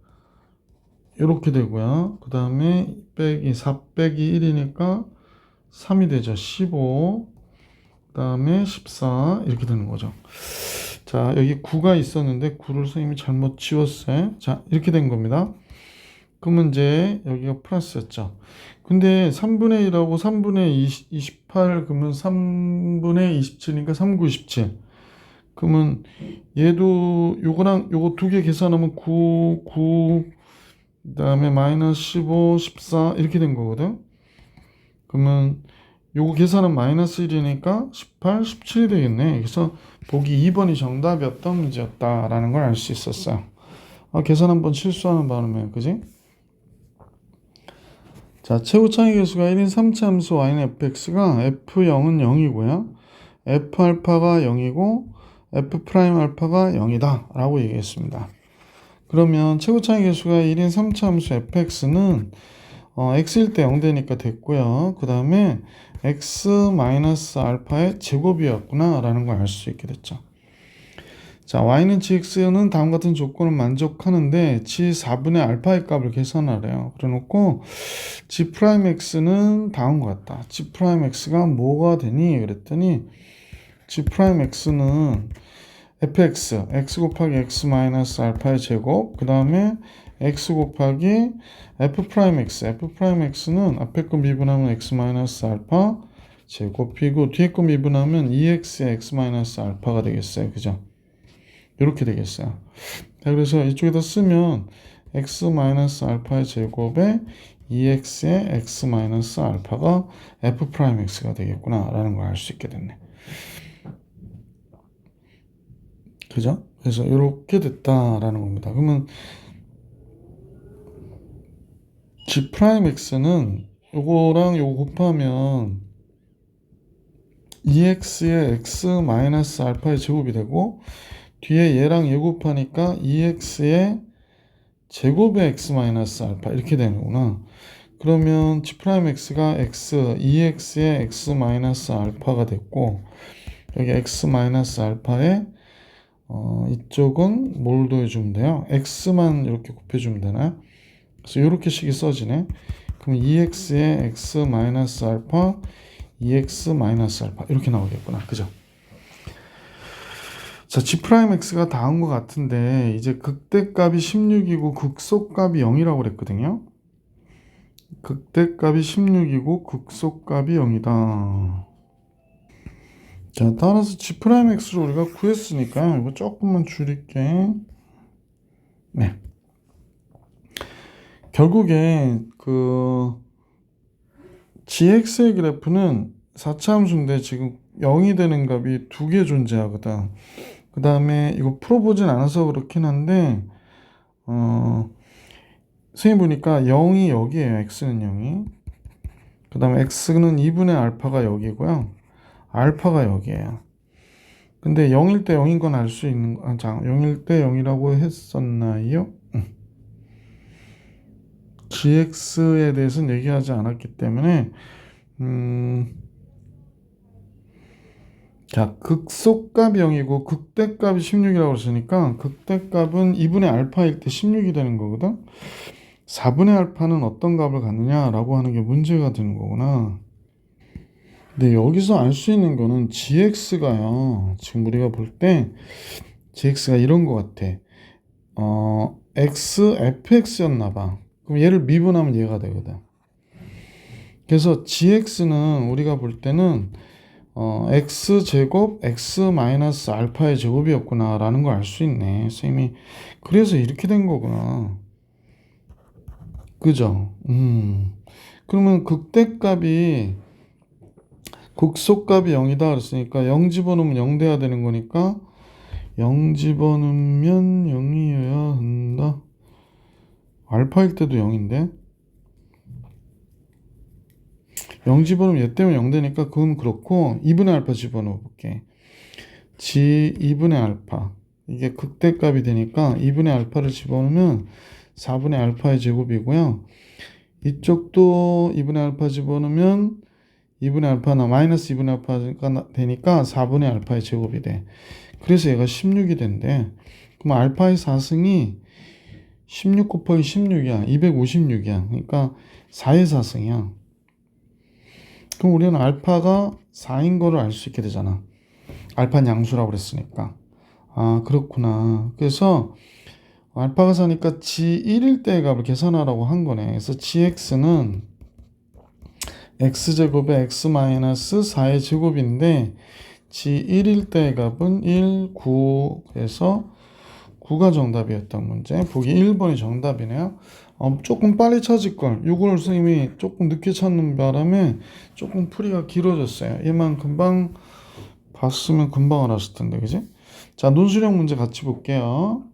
이렇게 되고요. 그 다음에 빼기 4 빼기 1이니까 3이 되죠. 15, 그 다음에 14 이렇게 되는 거죠. 자, 여기 9가 있었는데 9를 선생님이 잘못 지웠어요. 자, 이렇게 된 겁니다. 그러면 이제 여기가 플러스였죠. 근데 3분의 1하고 3분의 28 그러면 3분의 27이니까 3, 9, 27. 그러면 얘도 요거랑 요거 두 개 계산하면 9, 9, 그 다음에 마이너스 15, 14 이렇게 된 거거든. 그러면 요거 계산은 마이너스 1이니까 18, 17이 되겠네. 그래서 보기 2번이 정답이었던 문제였다라는 걸 알 수 있었어요. 계산 한번 실수하는 바람에, 그지? 자, 최고차이 계수가 1인 3차 함수 y는 fx가 f0은 0이고요. f알파가 0이고 f'알파가 0이다 라고 얘기했습니다. 그러면 최고차이 계수가 1인 3차 함수 fx는 x일 때 0 되니까 됐고요. 그 다음에 x-알파의 제곱이었구나 라는 걸 알 수 있게 됐죠. 자, y는 gx는 다음 같은 조건을 만족하는데 g 4분의 알파의 값을 계산하래요. 그래 놓고 g'x는 다음과 같다. g'x가 뭐가 되니? 그랬더니 g'x는 fx, x 곱하기 x 마이너스 알파의 제곱, 그 다음에 x 곱하기 f'x는 앞에 거 미분하면 x 마이너스 알파 제곱이고 뒤에 거 미분하면 2x의 x 마이너스 알파가 되겠어요. 그죠? 이렇게 되겠어요. 자, 그래서 이쪽에다 쓰면 x 마이너스 알파의 제곱에 2x의 x 마이너스 알파가 f'x가 되겠구나 라는 걸 알 수 있게 됐네. 그죠? 그래서 이렇게 됐다라는 겁니다. 그러면 g'x는 요거랑 요거 곱하면 2x의 x 마이너스 알파의 제곱이 되고 뒤에 얘랑 얘 곱하니까 2x의 제곱의 x 마이너스 알파 이렇게 되는구나. 그러면 g'x가 x, 2x의 x 마이너스 알파가 됐고 여기 x 마이너스 알파에 이쪽은 뭘 더해주면 돼요? x만 이렇게 곱해주면 되나요? 그래서 이렇게 식이 써지네. 그럼 2x의 x 마이너스 알파, 2x 마이너스 알파 이렇게 나오겠구나. 그죠? 자, g'x가 다음 것 같은데 이제 극대값이 16이고 극소값이 0이라고 그랬거든요. 극대값이 16이고 극소값이 0이다. 자, 따라서 g'x를 우리가 구했으니까 이거 조금만 줄일게. 네. 결국에 그 gx의 그래프는 4차 함수인데 지금 0이 되는 값이 두 개 존재하거든. 그 다음에 이거 풀어보진 않아서 그렇긴 한데 선생님 보니까 0이 여기에요. x는 0이. 그 다음에 x는 2분의 알파가 여기고요. 알파가 여기에요. 근데 0일 때 0인 건 알 수 있는 거. 자, 0일 때 0이라고 했었나요? gx에 대해서는 얘기하지 않았기 때문에 자, 극소값이 0이고 극대값이 16이라고 했으니까 극대값은 2분의 알파일 때 16이 되는 거거든. 4분의 알파는 어떤 값을 갖느냐라고 하는 게 문제가 되는 거구나. 근데 여기서 알 수 있는 거는 gx가요. 지금 우리가 볼 때 gx가 이런 거 같아. x, fx였나 봐. 그럼 얘를 미분하면 얘가 되거든. 그래서 gx는 우리가 볼 때는 x제곱 x 마이너스 알파의 제곱이었구나 라는 걸 알 수 있네. 선생님이 그래서 이렇게 된 거구나. 그죠? 그러면 극대값이 극소값이 0이다 그랬으니까 0 집어넣으면 0 돼야 되는 거니까 0 집어넣으면 0이어야 한다. 알파일 때도 0인데 0 집어넣으면 얘 때문에 0 되니까 그건 그렇고 2분의 알파 집어넣어 볼게. g 2분의 알파 이게 극대값이 되니까 2분의 알파를 집어넣으면 4분의 알파의 제곱이고요. 이쪽도 2분의 알파 집어넣으면 2분의 알파나 마이너스 2분의 알파가 되니까 4분의 알파의 제곱이 돼. 그래서 얘가 16이 된대. 그럼 알파의 4승이 16 곱하기 16이야. 256이야. 그러니까 4의 4승이야. 그럼 우리는 알파가 4인 거를 알 수 있게 되잖아. 알파는 양수라고 그랬으니까. 아, 그렇구나. 그래서 알파가 4니까 g1일 때의 값을 계산하라고 한 거네. 그래서 gx는 x제곱에 x-4의 제곱인데 g1일 때의 값은 1, 9 해서 9가 정답이었던 문제. 보기 1번이 정답이네요. 조금 빨리 찾을 걸. 이걸 선생님이 조금 늦게 찾는 바람에 조금 풀이가 길어졌어요. 얘만 금방 봤으면 금방 알았을 텐데, 그지? 자, 논술형 문제 같이 볼게요.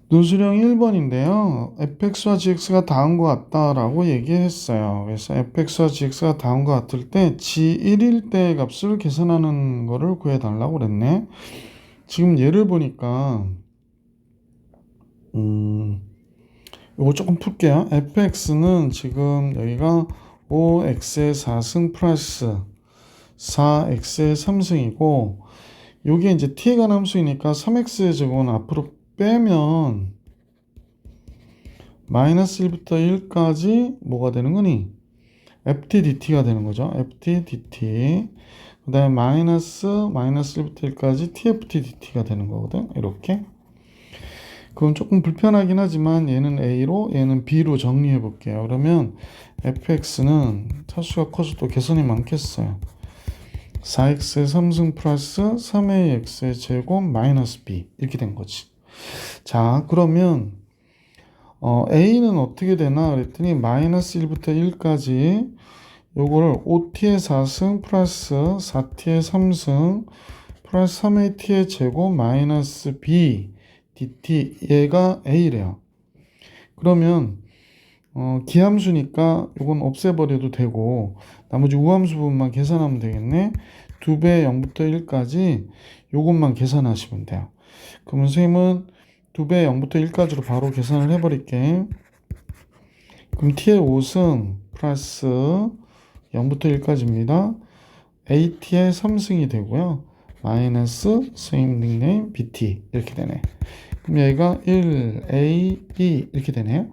논술형 1번인데요. fx와 gx가 다음과 같다라고 얘기했어요. 그래서 fx와 gx가 다음과 같을 때 g1일 때의 값을 계산하는 거를 구해달라고 그랬네. 지금 예를 보니까 이거 조금 풀게요. fx는 지금 여기가 5x의 4승 플러스 4x의 3승이고 요게 이제 t에 관한 함수이니까 3x의 제곱은 앞으로 빼면 마이너스 1부터 1까지 뭐가 되는 거니? ft dt가 되는 거죠. ft dt. 그 다음에 마이너스 1부터 1까지 tft dt가 되는 거거든. 이렇게. 그럼 조금 불편하긴 하지만 얘는 a로 얘는 b로 정리해 볼게요. 그러면 fx는 차수가 커서 또 개선이 많겠어요. 4x의 3승 플러스 3의 x의 제곱 마이너스 b 이렇게 된 거지. 자, 그러면 a는 어떻게 되나 그랬더니 마이너스 1부터 1까지 요거를 5t의 4승 플러스 4t의 3승 플러스 3의 t의 제곱 마이너스 b dt 얘가 a래요. 그러면 기함수니까 이건 없애버려도 되고 나머지 우함수 부분만 계산하면 되겠네. 2배 0부터 1까지 요것만 계산하시면 돼요. 그러면 선생님은 2배 0부터 1까지로 바로 계산을 해버릴게. 그럼 t의 5승 플러스 0부터 1까지입니다. at의 3승이 되고요. 마이너스 선생님 닉네임 bt 이렇게 되네. 그럼 여기가 1, a, b 이렇게 되네요.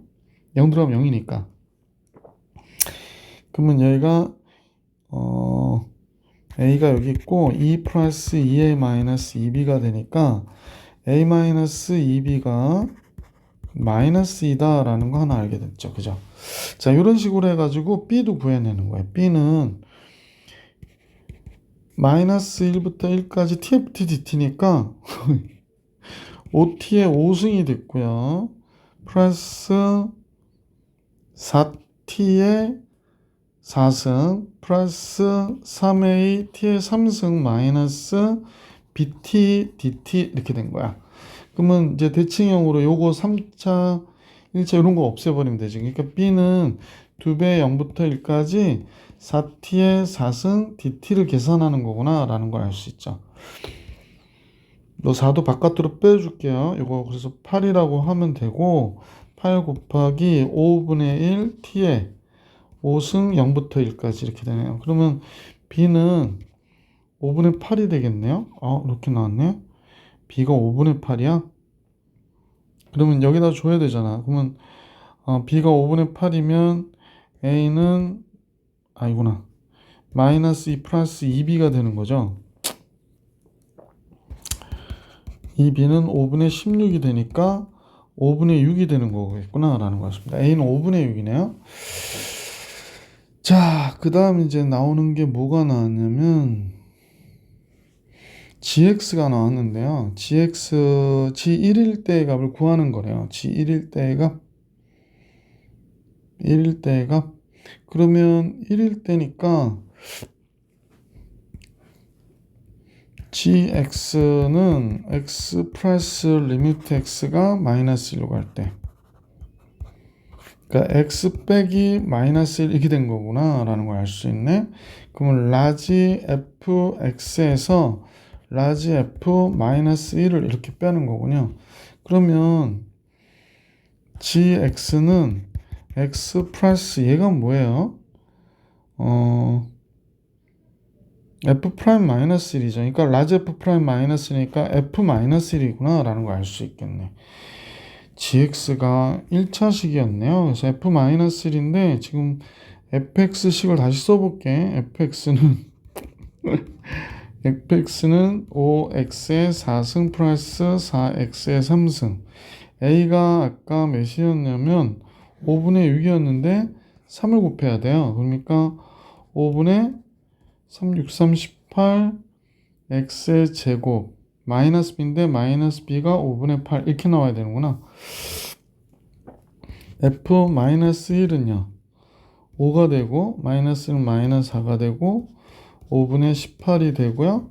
0 들어가면 0이니까. 그러면 여기가 a가 여기 있고 2 플러스 2a 마이너스 2b가 되니까 a 마이너스 2b가 마이너스 2다 라는 거 하나 알게 됐죠. 그죠? 자, 이런 식으로 해가지고 b도 구해내는 거예요. b는 마이너스 1부터 1까지 tft dt니까 5t의 5승이 됐고요. 플러스 4t의 4승 플러스 3a t의 3승 마이너스 bt dt 이렇게 된 거야. 그러면 이제 대칭형으로 요거 3차 1차 이런 거 없애버리면 되지. 그러니까 b는 2배 0부터 1까지 4t의 4승 dt를 계산하는 거구나 라는 걸 알 수 있죠. 너 4도 바깥으로 빼줄게요. 이거 그래서 8이라고 하면 되고 8 곱하기 5분의 1 t의 5승 0부터 1까지 이렇게 되네요. 그러면 b는 5분의 8이 되겠네요. 이렇게 나왔네. b가 5분의 8이야? 그러면 여기다 줘야 되잖아. 그러면 b가 5분의 8이면 a는 아니구나. 마이너스 2 플러스 2b가 되는 거죠. 이 b는 5분의 16이 되니까 5분의 6이 되는 거겠구나 라는 것 같습니다. a는 5분의 6이네요. 자, 그 다음 이제 나오는 게 뭐가 나왔냐면 gx가 나왔는데요. g1일 때의 값을 구하는 거래요. g1일 때의 값 1일 때의 값 그러면 1일 때니까 gx는 x 플러스 리미트 x가 마이너스 1로 갈 때 그러니까 x 빼기 마이너스 1 이렇게 된 거구나 라는 걸 알 수 있네. 그러면 라지 fx에서 라지 f 마이너스 1을 이렇게 빼는 거군요. 그러면 gx는 x 플러스 얘가 뭐예요? f 프라임 마이너스 1이죠. 그러니까 라지 f 프라임 마이너스 1이니까 f 마이너스 1이구나 라는 걸 알 수 있겠네. gx가 1차식이었네요. 그래서 f-1인데 지금 fx식을 다시 써볼게. fx는 5x의 4승 플러스 4x의 3승. a가 아까 몇이었냐면 5분의 6이었는데 3을 곱해야 돼요. 그러니까 5분의 3, 6, 38 x의 제곱 마이너스 b인데 마이너스 b가 5분의 8 이렇게 나와야 되는구나. f-1은요 5가 되고 마이너스는 마이너스 4가 되고 5분의 18이 되고요.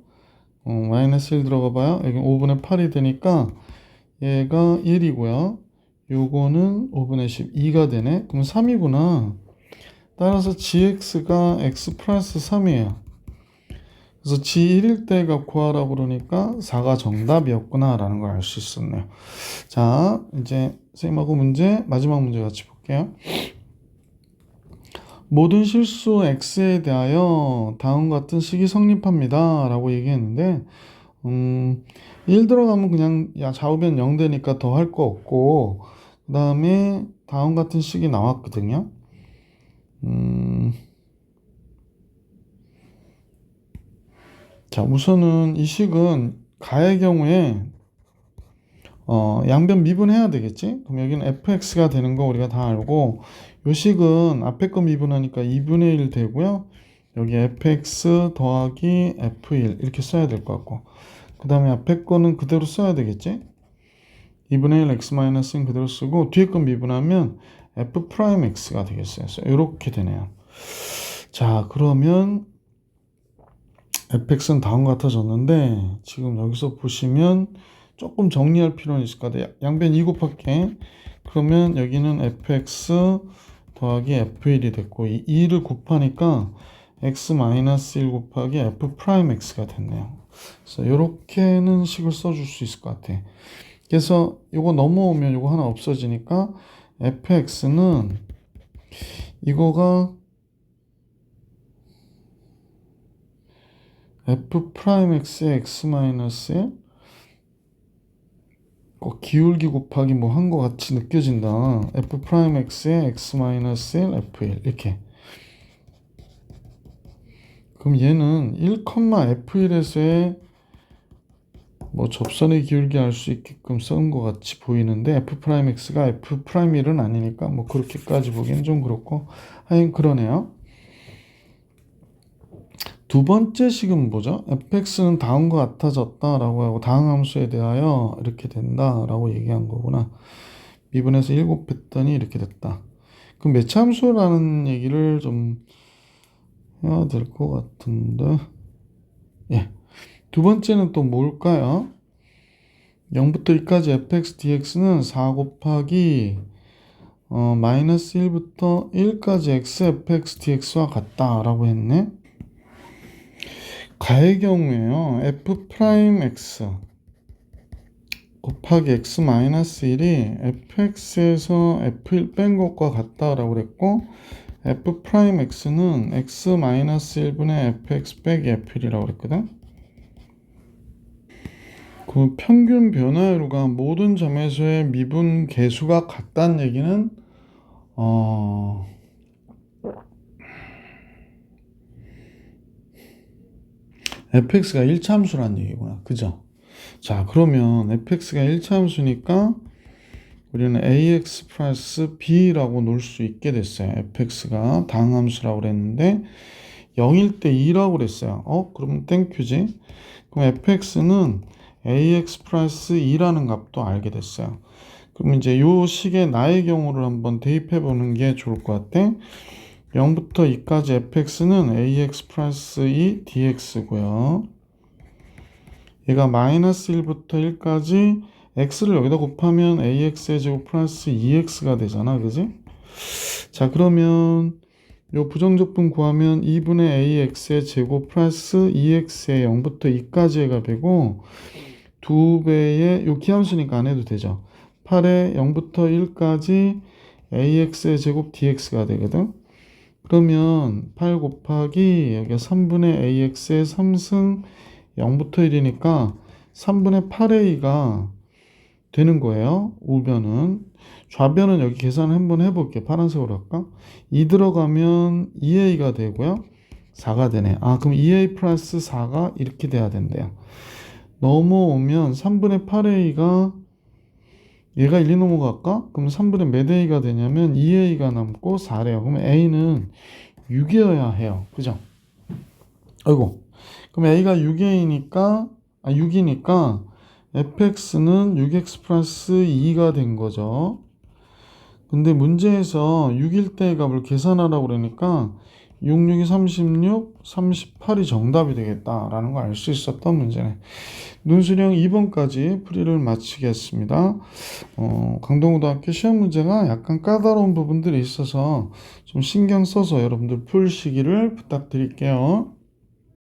마이너스 1 들어가 봐요. 여기 5분의 8이 되니까 얘가 1이고요. 요거는 5분의 12가 되네. 그럼 3이구나. 따라서 gx가 x 플러스 3이에요. 그래서 g1일 때가 구하라고 그러니까 4가 정답이었구나 라는 걸 알 수 있었네요. 자, 이제 선생님하고 마지막 문제 같이 볼게요. 모든 실수 x에 대하여 다음과 같은 식이 성립합니다 라고 얘기했는데 1 들어가면 그냥 좌우변 0 되니까 더 할 거 없고 그 다음에 다음 같은 식이 나왔거든요. 자, 우선은 이 식은 가의 경우에 양변 미분해야 되겠지? 그럼 여기는 fx가 되는 거 우리가 다 알고 요 식은 앞에 거 미분하니까 2분의 1 되고요. 여기 fx 더하기 f1 이렇게 써야 될 것 같고 그 다음에 앞에 거는 그대로 써야 되겠지? 2분의 1 x-는 그대로 쓰고 뒤에 거 미분하면 f'x가 되겠어요. 이렇게 되네요. 자, 그러면 fx는 다음 같아졌는데 지금 여기서 보시면 조금 정리할 필요는 있을 것 같아요. 양변 2 곱할게. 그러면 여기는 fx 더하기 f1이 됐고 이 2를 곱하니까 x-1 곱하기 f'x가 됐네요. 그래서 이렇게는 식을 써줄 수 있을 것 같아. 그래서 이거 넘어오면 이거 하나 없어지니까 fx는 이거가 f'x의 x-1 기울기 곱하기 뭐 한 거 같이 느껴진다. f'x의 x-1 f1 이렇게. 그럼 얘는 1,f1에서의 뭐 접선의 기울기 알 수 있게끔 쓴 것 같이 보이는데 f'x가 f'1은 아니니까 뭐 그렇게까지 보기엔 좀 그렇고 하여튼 그러네요. 두 번째 식은 뭐죠? fx는 다음과 같아졌다 라고 하고 다음 함수에 대하여 이렇게 된다 라고 얘기한 거구나. 미분해서 1 곱했더니 이렇게 됐다. 그럼 매차함수라는 얘기를 좀 해야 될 것 같은데 예. 두 번째는 또 뭘까요? 0부터 2까지 fx dx는 4 곱하기 마이너스 1부터 1까지 x fx dx와 같다 라고 했네. 가의 경우에요. f'x 곱하기 x-1이 fx에서 f1 뺀 것과 같다라고 그랬고 f'x는 x-1분의 fx 빼기 f1이라고 그랬거든. 그 평균 변화율과 모든 점에서의 미분 계수가 같다는 얘기는 fx가 1차함수란 얘기구나. 그죠? 자, 그러면 fx가 1차함수니까 우리는 ax 플러스 b라고 놓을 수 있게 됐어요. fx가 당함수라고 그랬는데 0일 때 2라고 그랬어요. 그러면 땡큐지. 그럼 fx는 ax 플러스 2라는 값도 알게 됐어요. 그럼 이제 요 식의 나의 경우를 한번 대입해 보는 게 좋을 것 같아. 0부터 2까지 fx는 ax 플러스 2 dx고요. 얘가 마이너스 1부터 1까지 x를 여기다 곱하면 ax의 제곱 플러스 2x가 되잖아. 그지? 자, 그러면 요 부정적분 구하면 2분의 ax의 제곱 플러스 2x의 0부터 2까지가 되고 2배의 요 기함수니까 안 해도 되죠. 8의 0부터 1까지 ax의 제곱 dx가 되거든. 그러면 8 곱하기 여기 3분의 ax의 3승 0부터 1이니까 3분의 8a가 되는 거예요. 우변은. 좌변은 여기 계산을 한번 해볼게요. 파란색으로 할까? 2 들어가면 2a가 되고요. 4가 되네. 아, 그럼 2a 플러스 4가 이렇게 돼야 된대요. 넘어오면 3분의 8a가 얘가 1이 넘어갈까? 그럼 3분의 몇 a가 되냐면 2a가 남고 4래요. 그러면 a는 6이어야 해요. 그죠? 아이고. 그럼 a가 6이니까 fx는 6x 플러스 2가 된 거죠. 근데 문제에서 6일 때 값을 계산하라고 그러니까 6, 6이 36, 38이 정답이 되겠다라는 걸 알 수 있었던 문제네. 눈수령 2번까지 풀이를 마치겠습니다. 강동고등학교 시험 문제가 약간 까다로운 부분들이 있어서 좀 신경 써서 여러분들 풀시기를 부탁드릴게요.